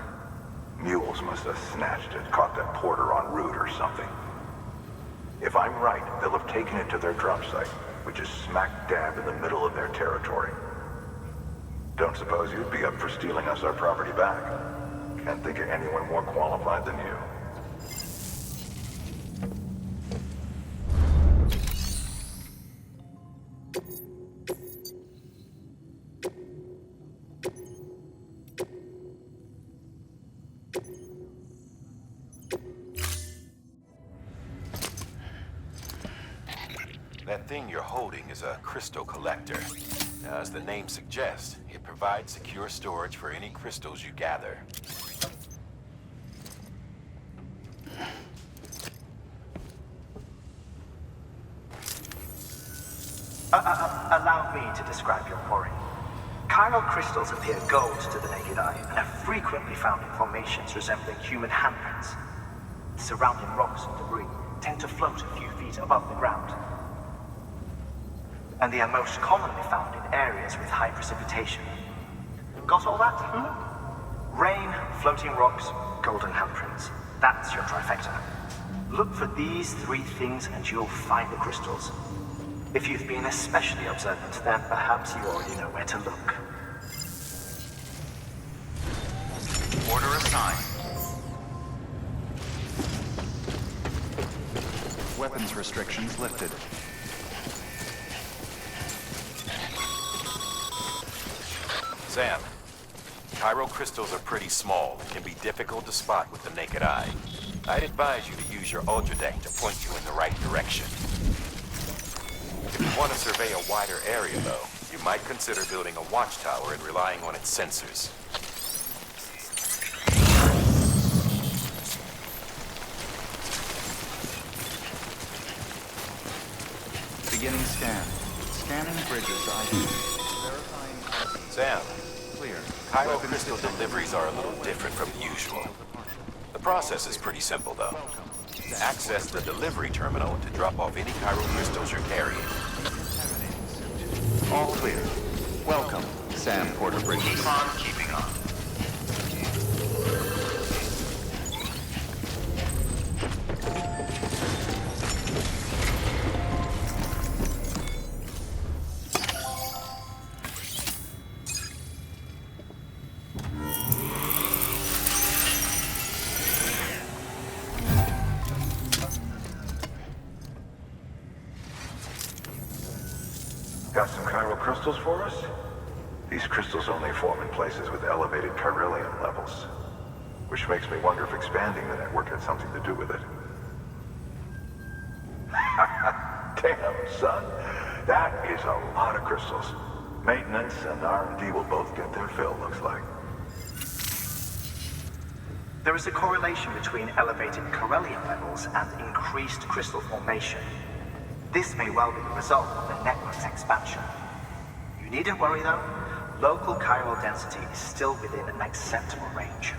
[SPEAKER 11] Mules must have snatched it, caught that porter en route or something. If I'm right, they'll have taken it to their drop site, which is smack dab in the middle of their territory. Don't suppose you'd be up for stealing us our property back? Can't think of anyone more qualified than you.
[SPEAKER 4] That thing you're holding is a crystal collector. Now, as the name suggests, it provides secure storage for any crystals you gather.
[SPEAKER 8] Allow me to describe your quarry. Chiral crystals appear gold to the naked eye and are frequently found in formations resembling human handprints. Surrounding rocks and debris tend to float a few feet above the ground. And they are most commonly found in areas with high precipitation. Got all that? Rain, floating rocks, golden handprints. That's your trifecta. Look for these three things and you'll find the crystals. If you've been especially observant, then perhaps you already know where to look.
[SPEAKER 10] Order assigned. Weapons restrictions lifted.
[SPEAKER 4] Sam, chiral crystals are pretty small and can be difficult to spot with the naked eye. I'd advise you to use your ultradeck to point you in the right direction. If you want to survey a wider area, though, you might consider building a watchtower and relying on its sensors.
[SPEAKER 10] Beginning scan. Scanning bridges ID. Verifying ID.
[SPEAKER 4] Sam,
[SPEAKER 10] Clear.
[SPEAKER 4] chiral crystal deliveries are a little different from usual. The process is pretty simple, though. To access the delivery terminal to drop off any chiral crystals you're carrying.
[SPEAKER 10] All clear. Welcome, Sam Porter Bridges.
[SPEAKER 12] Keep on keeping on.
[SPEAKER 11] Got some chiral crystals for us? These crystals only form in places with elevated chiralium levels, which makes me wonder if expanding the network had something to do with it. Damn, son. That is a lot of crystals. Maintenance and R&D will both get their fill, looks like.
[SPEAKER 8] There is a correlation between elevated chiralium levels and increased crystal formation. This may well be the result of the network's expansion. You needn't worry though. Local chiral density is still within an acceptable range.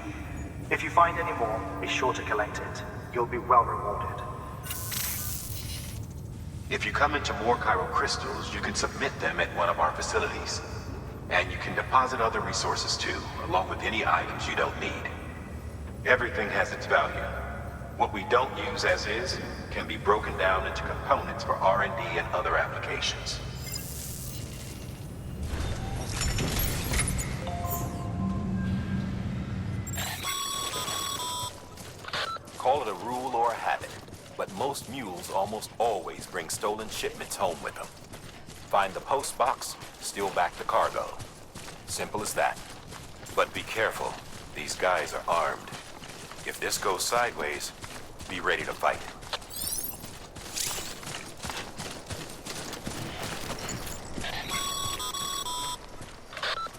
[SPEAKER 8] If you find any more, be sure to collect it. You'll be well rewarded.
[SPEAKER 4] If you come into more chiral crystals, you can submit them at one of our facilities. And you can deposit other resources too, along with any items you don't need.
[SPEAKER 6] Everything has its value. What we don't use as is can be broken down into components for R&D and other applications. Call it a rule or a habit, but most mules almost always bring stolen shipments home with them. Find the post box, steal back the cargo. Simple as that. But be careful. These guys are armed. If this goes sideways, be ready to fight.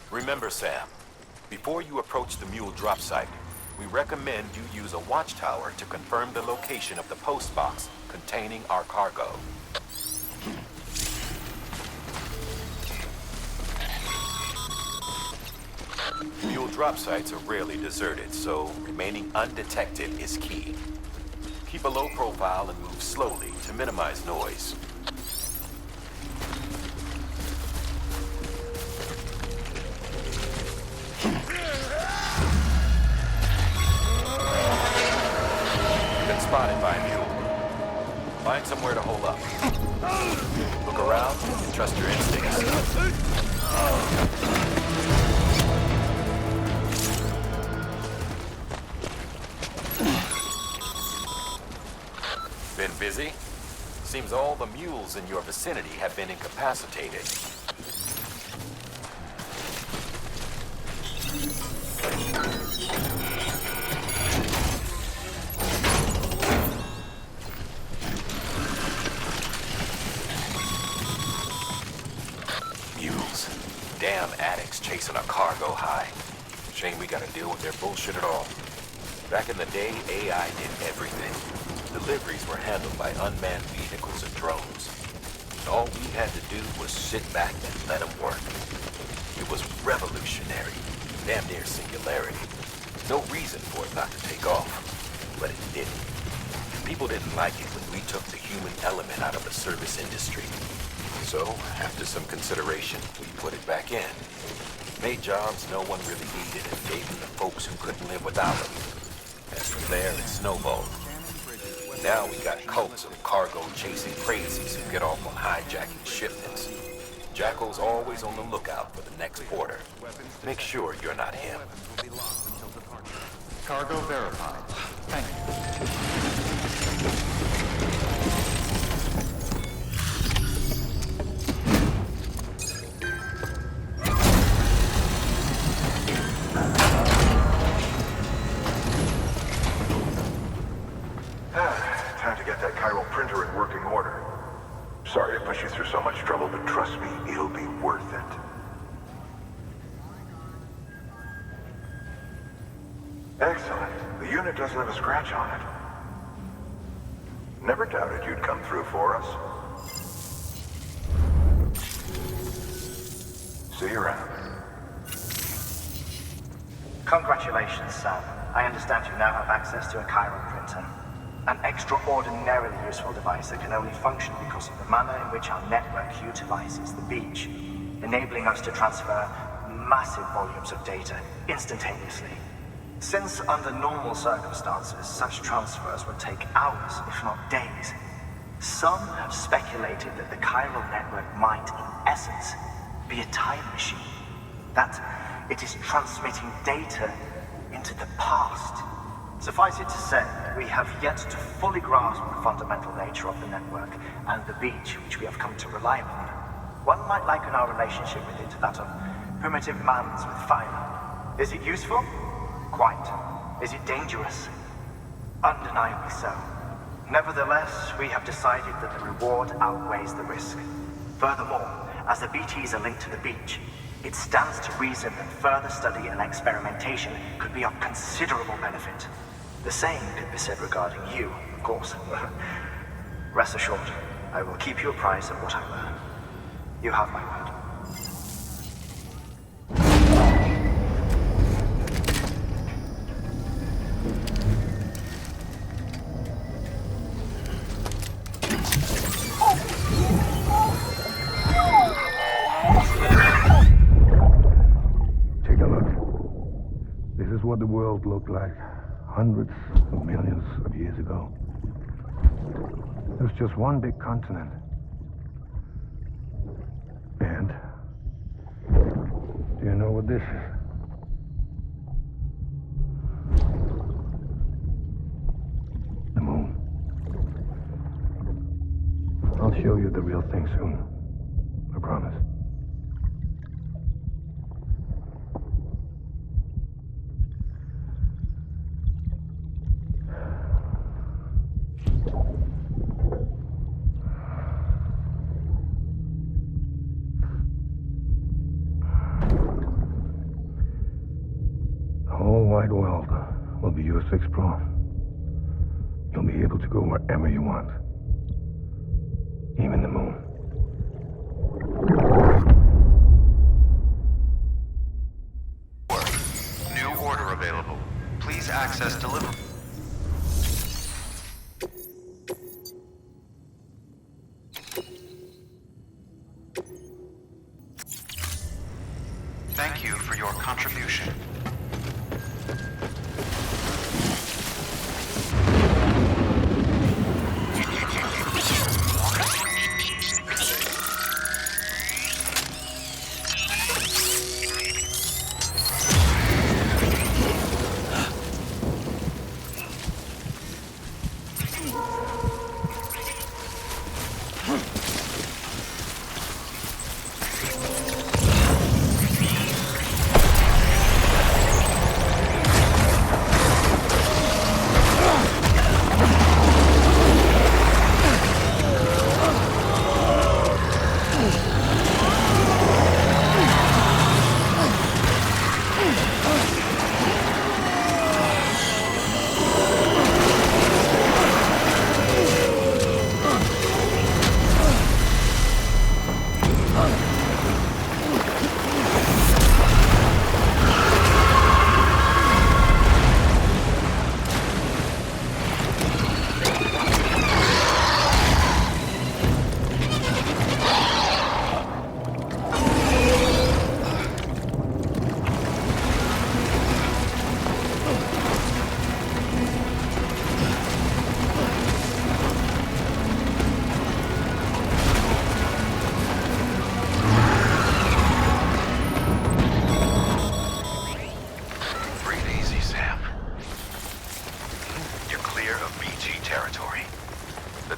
[SPEAKER 6] Remember, Sam, before you approach the mule drop site, we recommend you use a watchtower to confirm the location of the post box containing our cargo. Mule drop sites are rarely deserted, so remaining undetected is key. Keep a low profile and move slowly to minimize noise. Been spotted by a mule. Find somewhere to hold up. Look around and trust your instincts. Been busy? Seems all the mules in your vicinity have been incapacitated. Mules. Damn addicts chasing a cargo high. Shame we gotta deal with their bullshit at all. Back in the day, AI did everything. Deliveries were handled by unmanned vehicles and drones. All we had to do was sit back and let them work. It was revolutionary, damn near singularity. No reason for it not to take off, but it didn't. People didn't like it when we took the human element out of the service industry. So, after some consideration, we put it back in. Made jobs no one really needed and gave them to folks who couldn't live without them. And from there, it snowballed. Now we got cults of cargo-chasing crazies who get off on hijacking shipments. Jackal's always on the lookout for the next porter. Make sure you're not him.
[SPEAKER 10] Cargo verified. Thank you.
[SPEAKER 11] Time to get that chiral printer in working order. Sorry to push you through so much trouble, but trust me, it'll be worth it. Excellent. The unit doesn't have a scratch on it. Never doubted you'd come through for us. See you around.
[SPEAKER 8] Congratulations, Sam. I understand you now have access to a chiral printer. An extraordinarily useful device that can only function because of the manner in which our network utilizes the beach, enabling us to transfer massive volumes of data instantaneously. Since under normal circumstances, such transfers would take hours, if not days, some have speculated that the chiral network might, in essence, be a time machine. That it is transmitting data into the past. Suffice it to say, we have yet to fully grasp the fundamental nature of the network and the beach which we have come to rely upon. One might liken our relationship with it to that of primitive mans with fire. Is it useful? Quite. Is it dangerous? Undeniably so. Nevertheless, we have decided that the reward outweighs the risk. Furthermore, as the BTs are linked to the beach, it stands to reason that further study and experimentation could be of considerable benefit. The same could be said regarding you, of course. Rest assured, I will keep you apprised of what I learn. You have my word.
[SPEAKER 14] Take a look. This is what the world looked like hundreds of millions of years ago. It was just one big continent. And do you know what this is? The moon. I'll show you the real thing soon. I promise. The whole wide world will be yours to explore. You'll be able to go wherever you want. Even the moon.
[SPEAKER 10] New order available. Please access delivery. Thank you for your contribution.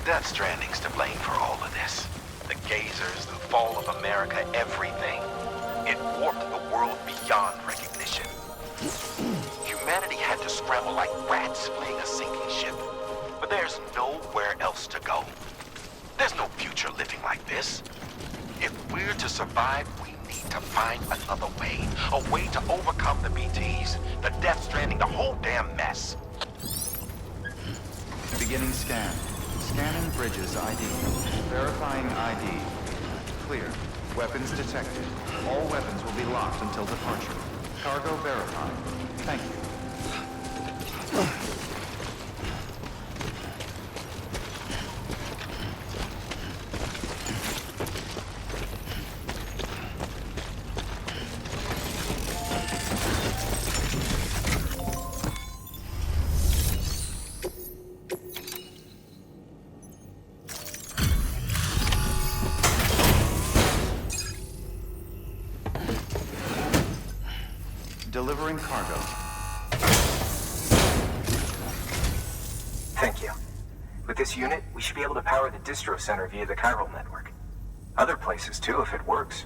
[SPEAKER 6] Death Stranding's to blame for all of this. The gazers, the fall of America, everything. It warped the world beyond recognition. Humanity had to scramble like rats fleeing a sinking ship. But there's nowhere else to go. There's no future living like this. If we're to survive, we need to find another way. A way to overcome the BTs, the Death Stranding, the whole damn mess.
[SPEAKER 10] Beginning scan. Scanning bridges ID. Verifying ID. Clear. Weapons detected. All weapons will be locked until departure. Cargo verified. Thank you. Delivering cargo.
[SPEAKER 9] Thank you. With this unit, we should be able to power the distro center via the chiral network. Other places too, if it works.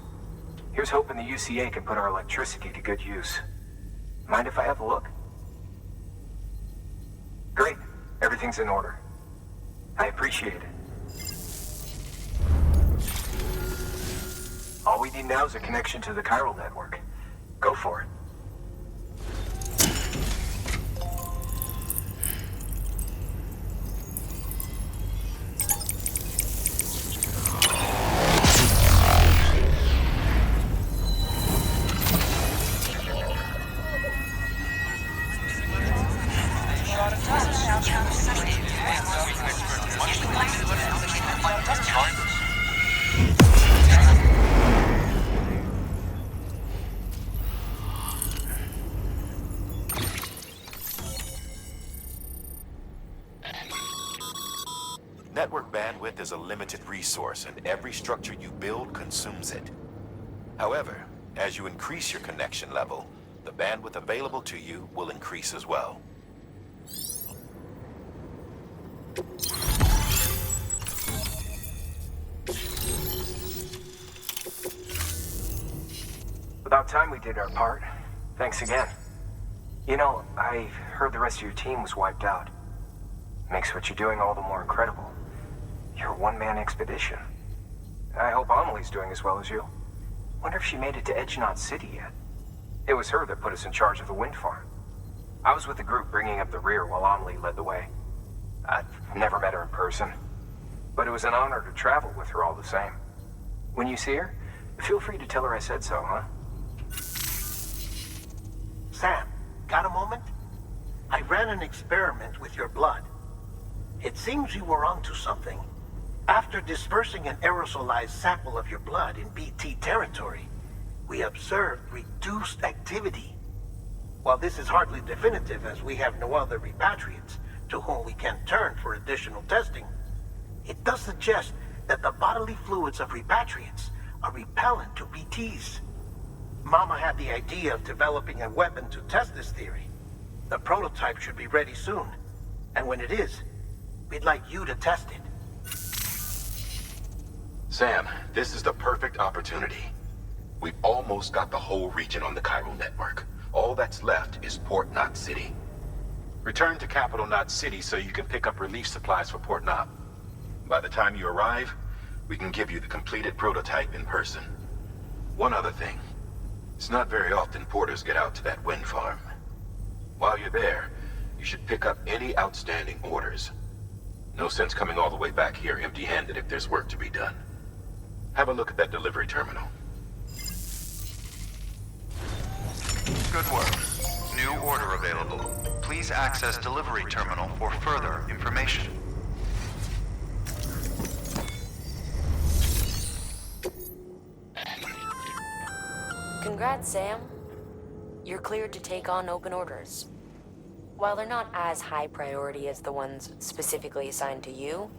[SPEAKER 9] Here's hoping the UCA can put our electricity to good use. Mind if I have a look? Great. Everything's in order. I appreciate it. All we need now is a connection to the chiral network. Go for it.
[SPEAKER 4] Network bandwidth is a limited resource, and every structure you build consumes it. However, as you increase your connection level, the bandwidth available to you will increase as well.
[SPEAKER 9] About time we did our part. Thanks again. You know, I heard the rest of your team was wiped out. Makes what you're doing all the more incredible. You're a one-man expedition. I hope Amelie's doing as well as you. Wonder if she made it to Edgenot City yet. It was her that put us in charge of the wind farm. I was with the group bringing up the rear while Amelie led the way. I've never met her in person, but it was an honor to travel with her all the same. When you see her, feel free to tell her I said so, huh?
[SPEAKER 5] Sam, got a moment? I ran an experiment with your blood. It seems you were onto something. After dispersing an aerosolized sample of your blood in BT territory, we observed reduced activity. While this is hardly definitive, as we have no other repatriates to whom we can turn for additional testing, it does suggest that the bodily fluids of repatriates are repellent to BTs. Mama had the idea of developing a weapon to test this theory. The prototype should be ready soon, and when it is, we'd like you to test it.
[SPEAKER 6] Sam, this is the perfect opportunity. We've almost got the whole region on the chiral network. All that's left is Port Knot City. Return to Capital Knot City so you can pick up relief supplies for Port Knot. By the time you arrive, we can give you the completed prototype in person. One other thing. It's not very often porters get out to that wind farm. While you're there, you should pick up any outstanding orders. No sense coming all the way back here empty-handed if there's work to be done. Have a look at that delivery terminal.
[SPEAKER 10] Good work. New order available. Please access delivery terminal for further information.
[SPEAKER 7] Congrats, Sam. You're cleared to take on open orders. While they're not as high priority as the ones specifically assigned to you,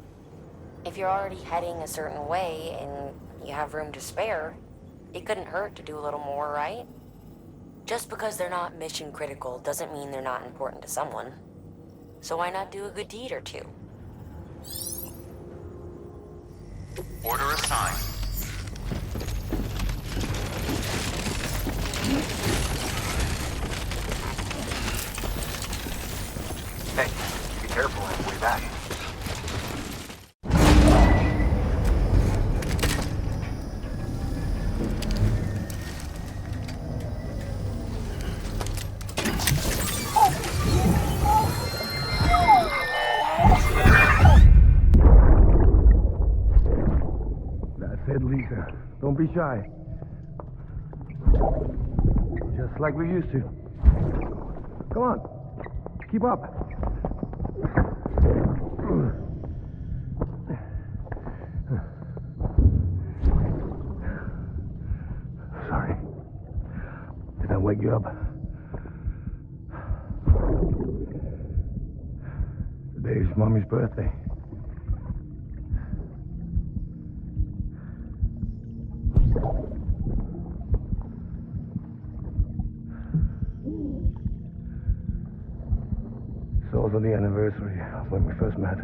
[SPEAKER 7] if you're already heading a certain way and you have room to spare, it couldn't hurt to do a little more, right? Just because they're not mission critical doesn't mean they're not important to someone. So why not do a good deed or two?
[SPEAKER 10] Order assigned.
[SPEAKER 9] Hey, be careful on the way back.
[SPEAKER 14] That's it, Lisa. Don't be shy. Just like we used to. Come on. Keep up. Sorry. Did I wake you up? Today's Mommy's birthday. It's also the anniversary of when we first met.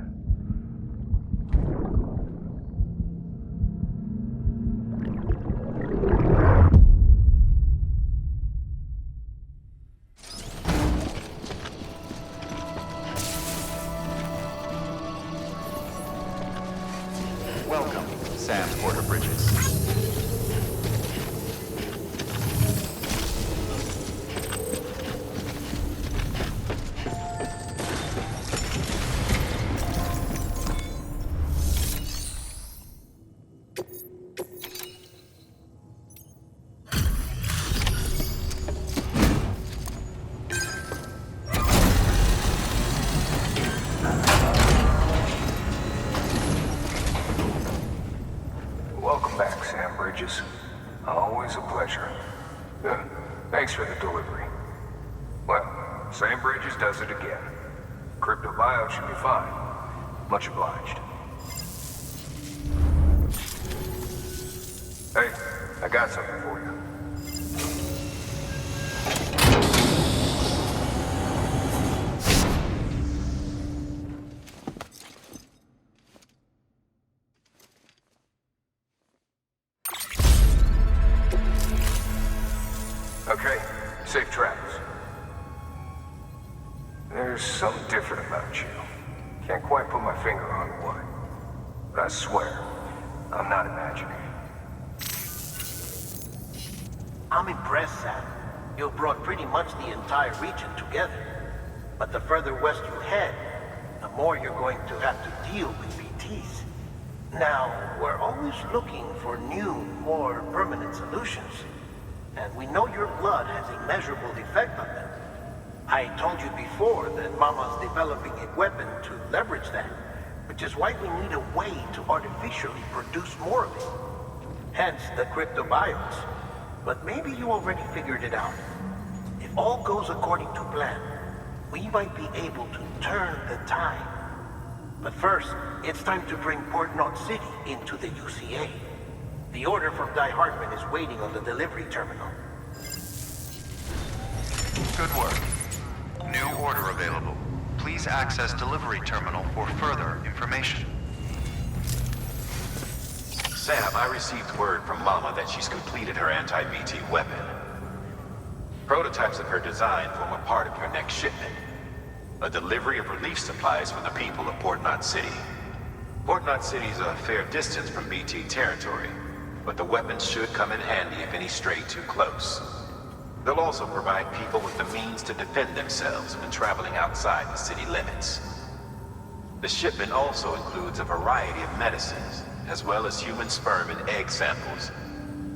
[SPEAKER 10] Welcome, Sam Porter Bridges.
[SPEAKER 9] Welcome back, Sam Bridges. Always a pleasure. Thanks for the delivery. Well, Sam Bridges does it again. Crypto bio should be fine. Much obliged.
[SPEAKER 14] Hey, I got something for you. Okay, safe travels. There's something different about you. Can't quite put my finger on what. But I swear, I'm not imagining.
[SPEAKER 5] I'm impressed, Sam. You brought pretty much the entire region together. But the further west you head, the more you're going to have to deal with BTs. Now, we're always looking for new, more permanent solutions. And we know your blood has a measurable effect on them. I told you before that Mama's developing a weapon to leverage that, which is why we need a way to artificially produce more of it. Hence the cryptobiotes. But maybe you already figured it out. If all goes according to plan, we might be able to turn the tide. But first, it's time to bring Port Knot City into the UCA. The order from Die Hartman is waiting on the delivery terminal.
[SPEAKER 10] Good work. New order available. Please access delivery terminal for further information.
[SPEAKER 4] Sam, I received word from Mama that she's completed her anti-BT weapon. Prototypes of her design form a part of your next shipment. A delivery of relief supplies for the people of Port Knot City. Port Knot City is a fair distance from BT territory, but the weapons should come in handy if any stray too close. They'll also provide people with the means to defend themselves when traveling outside the city limits. The shipment also includes a variety of medicines, as well as human sperm and egg samples.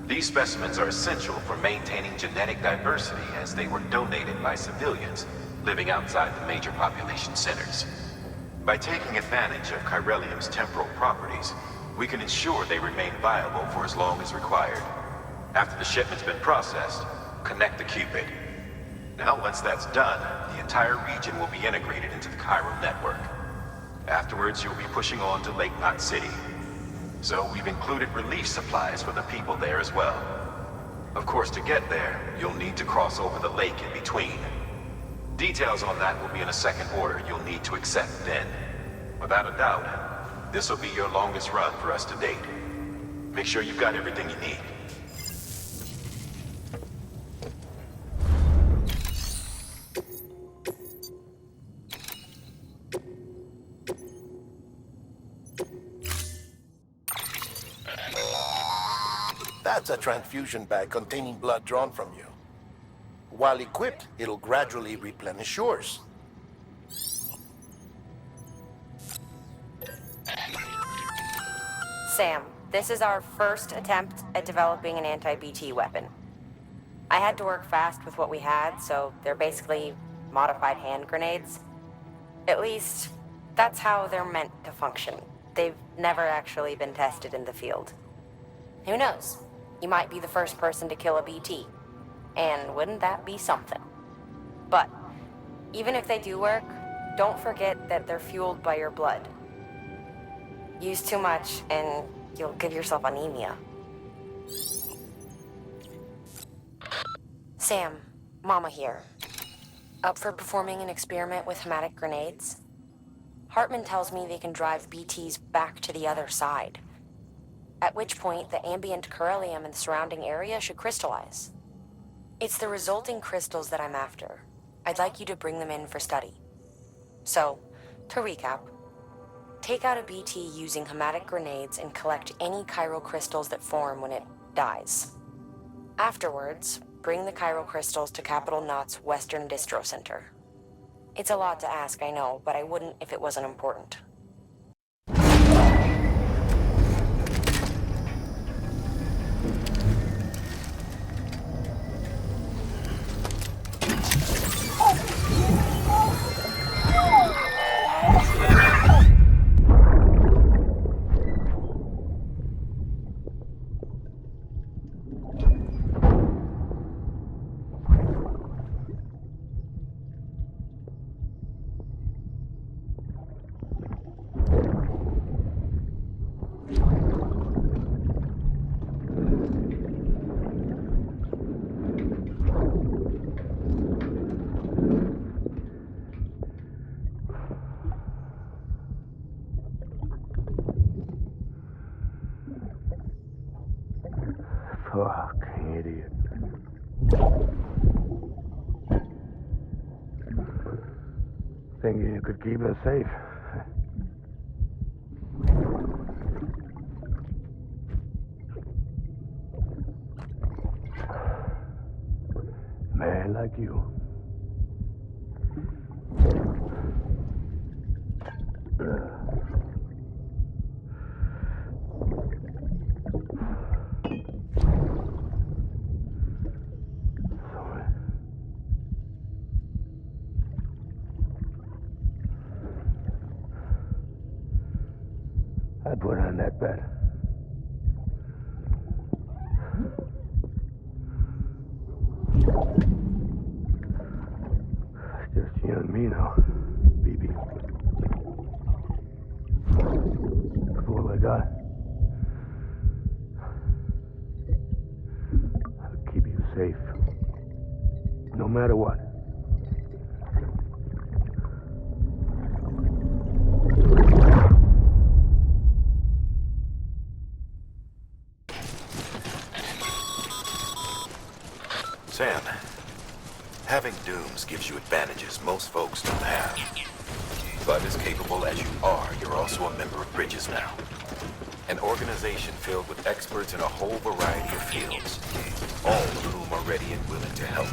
[SPEAKER 4] These specimens are essential for maintaining genetic diversity as they were donated by civilians living outside the major population centers. By taking advantage of chiralium's temporal properties, we can ensure they remain viable for as long as required. After the shipment's been processed, connect the Cupid. Now, once that's done, the entire region will be integrated into the chiral network. Afterwards, you'll be pushing on to Lake Knot City. So we've included relief supplies for the people there as well. Of course, to get there, you'll need to cross over the lake in between. Details on that will be in a second order you'll need to accept then. Without a doubt, this will be your longest run for us to date. Make sure you've got everything you need.
[SPEAKER 5] That's a transfusion bag containing blood drawn from you. While equipped, it'll gradually replenish yours.
[SPEAKER 7] Sam, this is our first attempt at developing an anti-BT weapon. I had to work fast with what we had, so they're basically modified hand grenades. At least, that's how they're meant to function. They've never actually been tested in the field. Who knows? You might be the first person to kill a BT. And wouldn't that be something? But, even if they do work, don't forget that they're fueled by your blood. Use too much, and you'll give yourself anemia. Sam, Mama here. Up for performing an experiment with hematic grenades? Hartman tells me they can drive BTs back to the other side. At which point, the ambient chiralium in the surrounding area should crystallize. It's the resulting crystals that I'm after. I'd like you to bring them in for study. So, to recap, take out a BT using hematic grenades and collect any chiral crystals that form when it dies. Afterwards, bring the chiral crystals to Capital Knot's Western Distro Center. It's a lot to ask, I know, but I wouldn't if it wasn't important.
[SPEAKER 14] Thinking you could keep us safe. Man like you. I put on that bet. Just you and me now, BB. That's all I got. I'll keep you safe. No matter what.
[SPEAKER 4] Sam, having dooms gives you advantages most folks don't have. But as capable as you are, you're also a member of Bridges now. An organization filled with experts in a whole variety of fields, all of whom are ready and willing to help.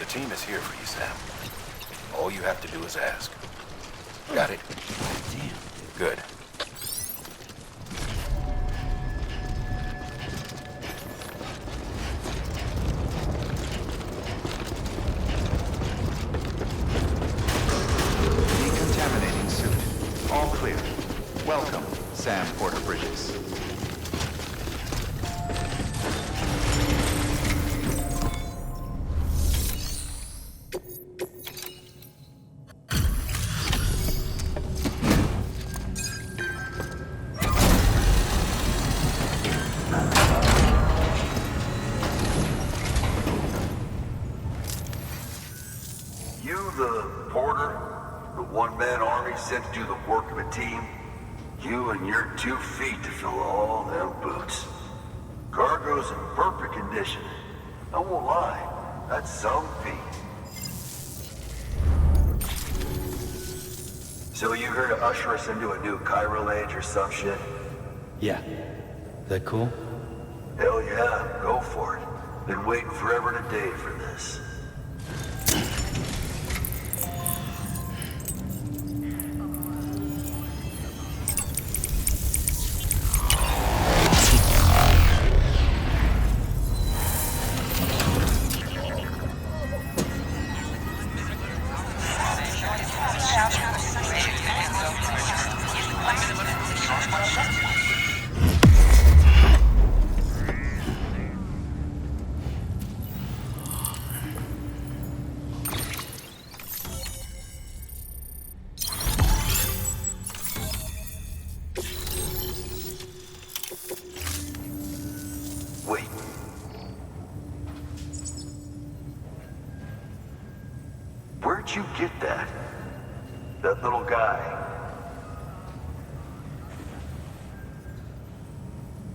[SPEAKER 4] The team is here for you, Sam. All you have to do is ask. Got it? Good.
[SPEAKER 10] Welcome, Sam Porter Bridges.
[SPEAKER 11] You the Porter? The one-man army sent to do the work of a team? You and your 2 feet to fill all them boots. Cargo's in perfect condition. I won't lie, that's some feat. So you here to usher us into a new chiral age or some shit?
[SPEAKER 2] Yeah. That cool?
[SPEAKER 11] Hell yeah, go for it. Been waiting forever and a day for this. Where'd you get that? That little guy?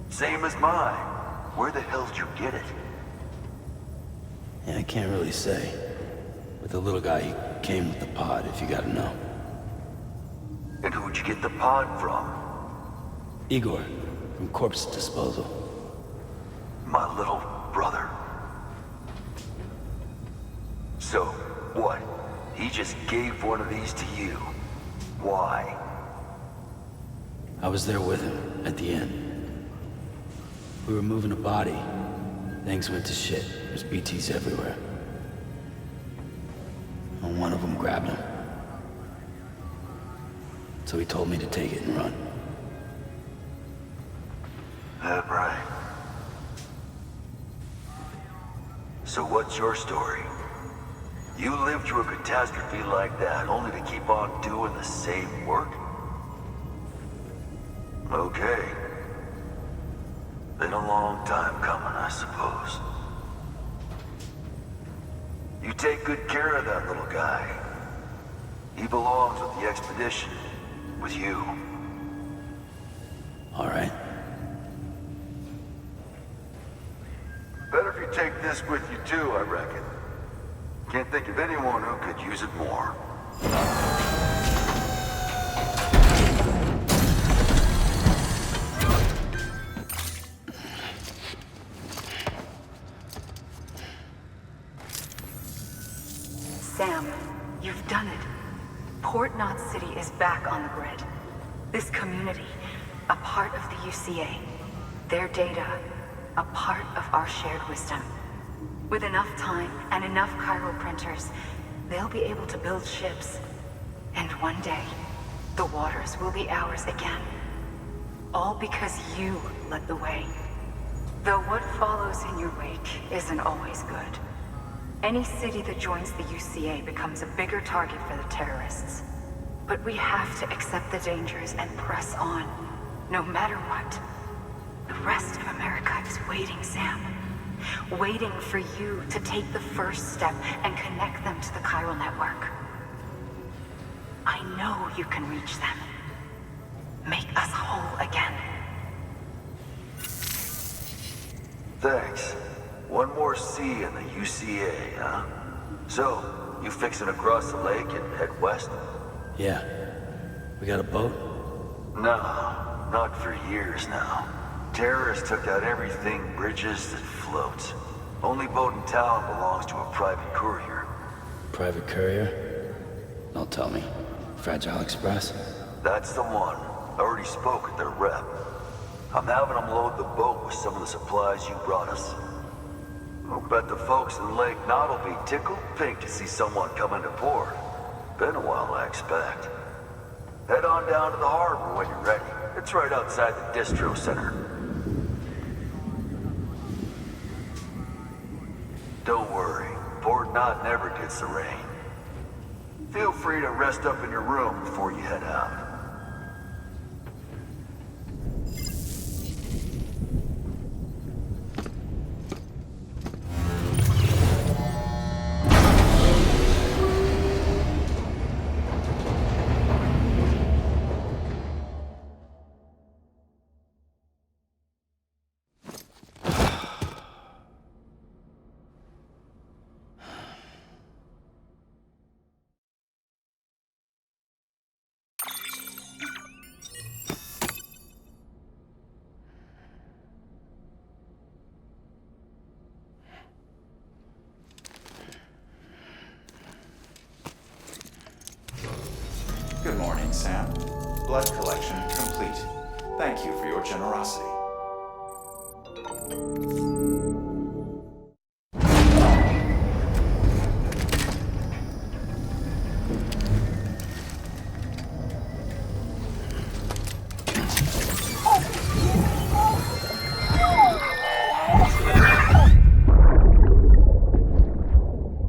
[SPEAKER 11] Same as mine. Where the hell did you get it?
[SPEAKER 2] Yeah, I can't really say. With the little guy, he came with the pod, if you gotta know.
[SPEAKER 11] And who'd you get the pod from?
[SPEAKER 2] Igor, from Corpse Disposal.
[SPEAKER 11] My little brother. So, what? He just gave one of these to you. Why?
[SPEAKER 2] I was there with him, at the end. We were moving a body. Things went to shit. There's BTs everywhere. And one of them grabbed him. So he told me to take it and run.
[SPEAKER 11] That right. So what's your story? You lived through a catastrophe like that, only to keep on doing the same work? Okay. Been a long time coming, I suppose. You take good care of that little guy. He belongs with the expedition, with you.
[SPEAKER 2] All right.
[SPEAKER 11] Better if you take this with you too, I reckon. Can't think of anyone who could use it more.
[SPEAKER 3] Sam, you've done it. Port Knot City is back on the grid. This community, a part of the UCA. Their data, a part of our shared wisdom. With enough time and enough chiral printers, they'll be able to build ships. And one day, the waters will be ours again. All because you led the way. Though what follows in your wake isn't always good. Any city that joins the UCA becomes a bigger target for the terrorists. But we have to accept the dangers and press on, no matter what. The rest of America is waiting, Sam. Waiting for you to take the first step and connect them to the chiral network. I know you can reach them. Make us whole again.
[SPEAKER 11] Thanks. One more C in the UCA, huh? So, you fixing to cross the lake and head west?
[SPEAKER 2] Yeah. We got a boat?
[SPEAKER 11] No, not for years now. Terrorists took out everything bridges that floats. Only boat in town belongs to a private courier.
[SPEAKER 2] Private courier? Don't tell me. Fragile Express?
[SPEAKER 11] That's the one. I already spoke with their rep. I'm having them load the boat with some of the supplies you brought us. I'll bet the folks in Lake Knot will be tickled pink to see someone come into port. Been a while, I expect. Head on down to the harbor when you're ready. It's right outside the distro center. Don't worry, Port Knot never gets the rain. Feel free to rest up in your room before you head out.
[SPEAKER 10] Good morning, Sam. Blood collection complete. Thank you for your generosity.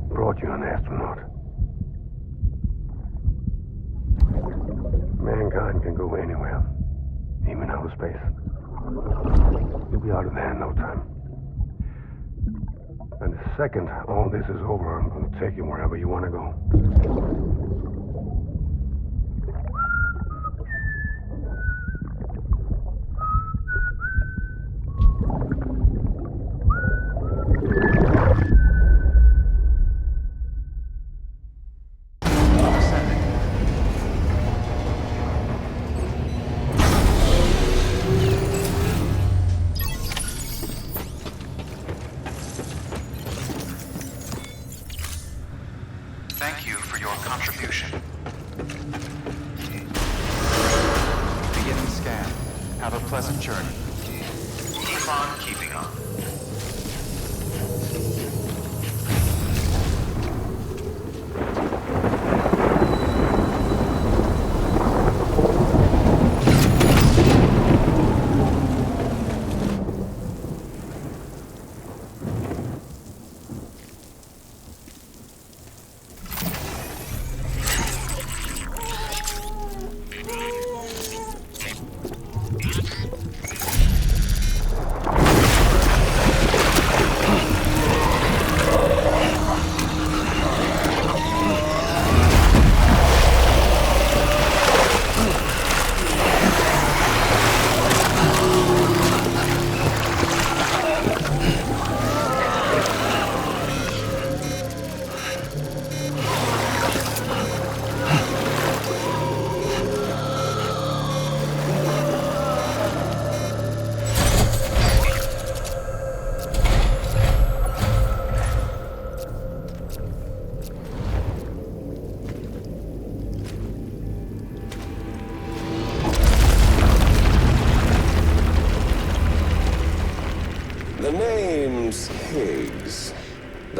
[SPEAKER 14] Brought you an astronaut. Mankind can go anywhere, even outer space. You'll be out of there in no time. And the second all this is over, I'm going to take you wherever you want to go.
[SPEAKER 10] Thank you for your contribution. Beginning scan. Have a pleasant journey. Keep on keeping on.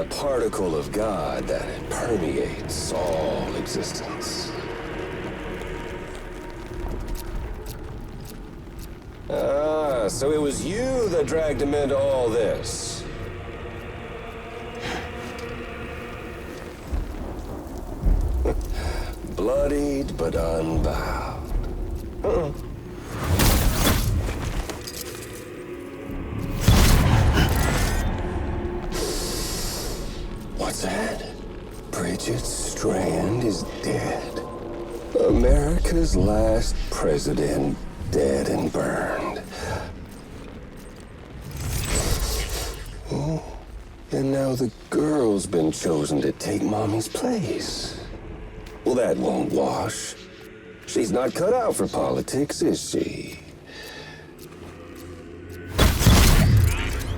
[SPEAKER 16] a particle of God that permeates all existence. Ah, so it was you that dragged him into all this. Bloodied but unbound. What's that? Bridget Strand is dead. America's last president dead and burned. Oh, and now the girl's been chosen to take Mommy's place. Well, that won't wash. She's not cut out for politics, is she?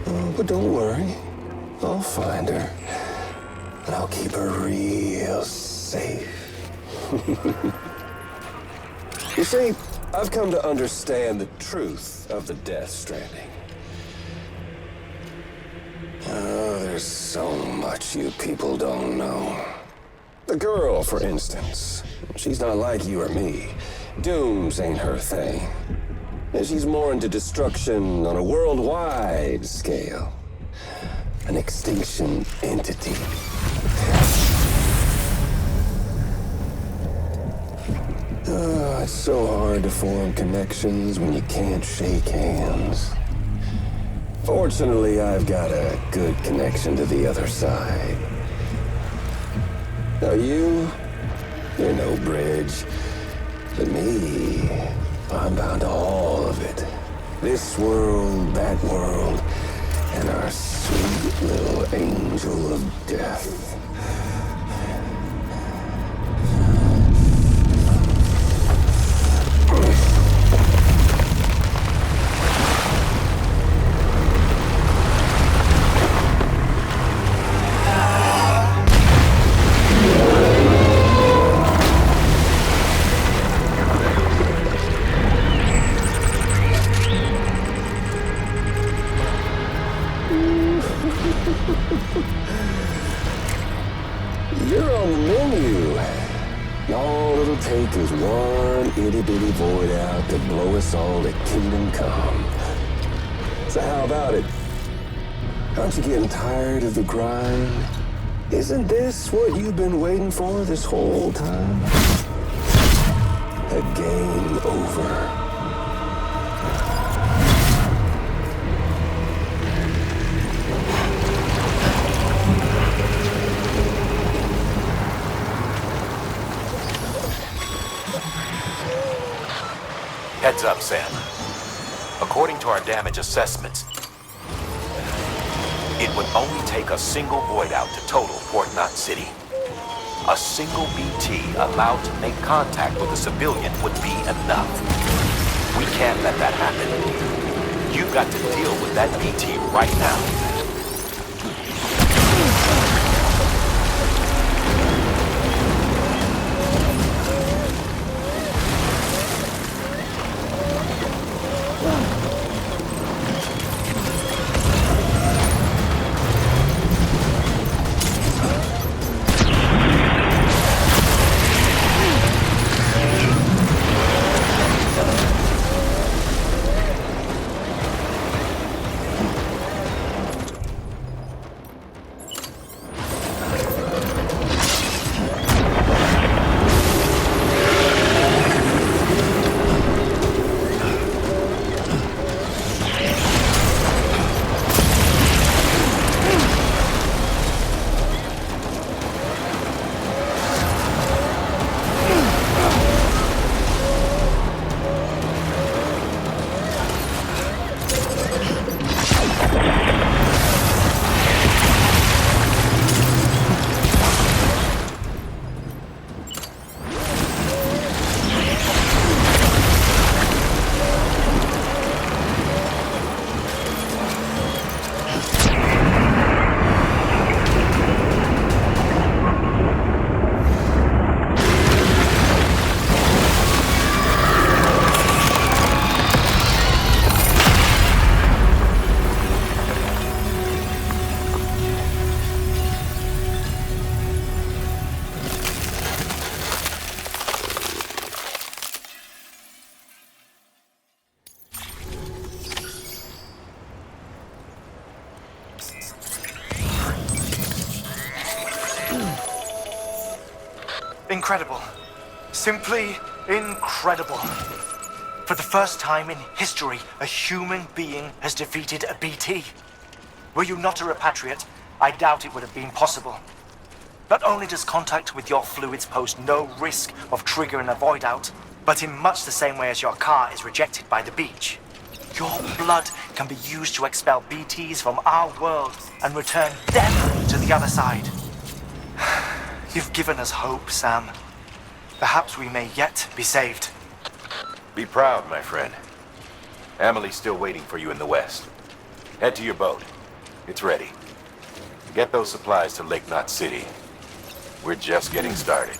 [SPEAKER 16] Oh, but don't worry. I'll find her. And I'll keep her real safe. You see, I've come to understand the truth of the Death Stranding. Oh, there's so much you people don't know. The girl, for instance, she's not like you or me. Dooms ain't her thing. And she's more into destruction on a worldwide scale. An extinction entity. Oh, it's so hard to form connections when you can't shake hands. Fortunately, I've got a good connection to the other side. Now you're no bridge. But me, I'm bound to all of it. This world, that world, and our sweet little angel of death. You're on the menu. All it'll take is one itty-bitty void out to blow us all to kingdom come. So how about it? Aren't you getting tired of the grind? Isn't this what you've been waiting for this whole time? A game over.
[SPEAKER 4] Heads up, Sam. According to our damage assessments, it would only take a single void out to total Port Knot City. A single BT allowed to make contact with a civilian would be enough. We can't let that happen. You've got to deal with that BT right now.
[SPEAKER 8] Incredible. Simply incredible. For the first time in history, a human being has defeated a BT. Were you not a repatriate, I doubt it would have been possible. Not only does contact with your fluids pose no risk of triggering a void out, but in much the same way as your car is rejected by the beach. Your blood can be used to expel BTs from our world and return them to the other side. You've given us hope, Sam. Perhaps we may yet be saved.
[SPEAKER 4] Be proud, my friend. Amelie's still waiting for you in the west. Head to your boat. It's ready. Get those supplies to Lake Knot City. We're just getting started.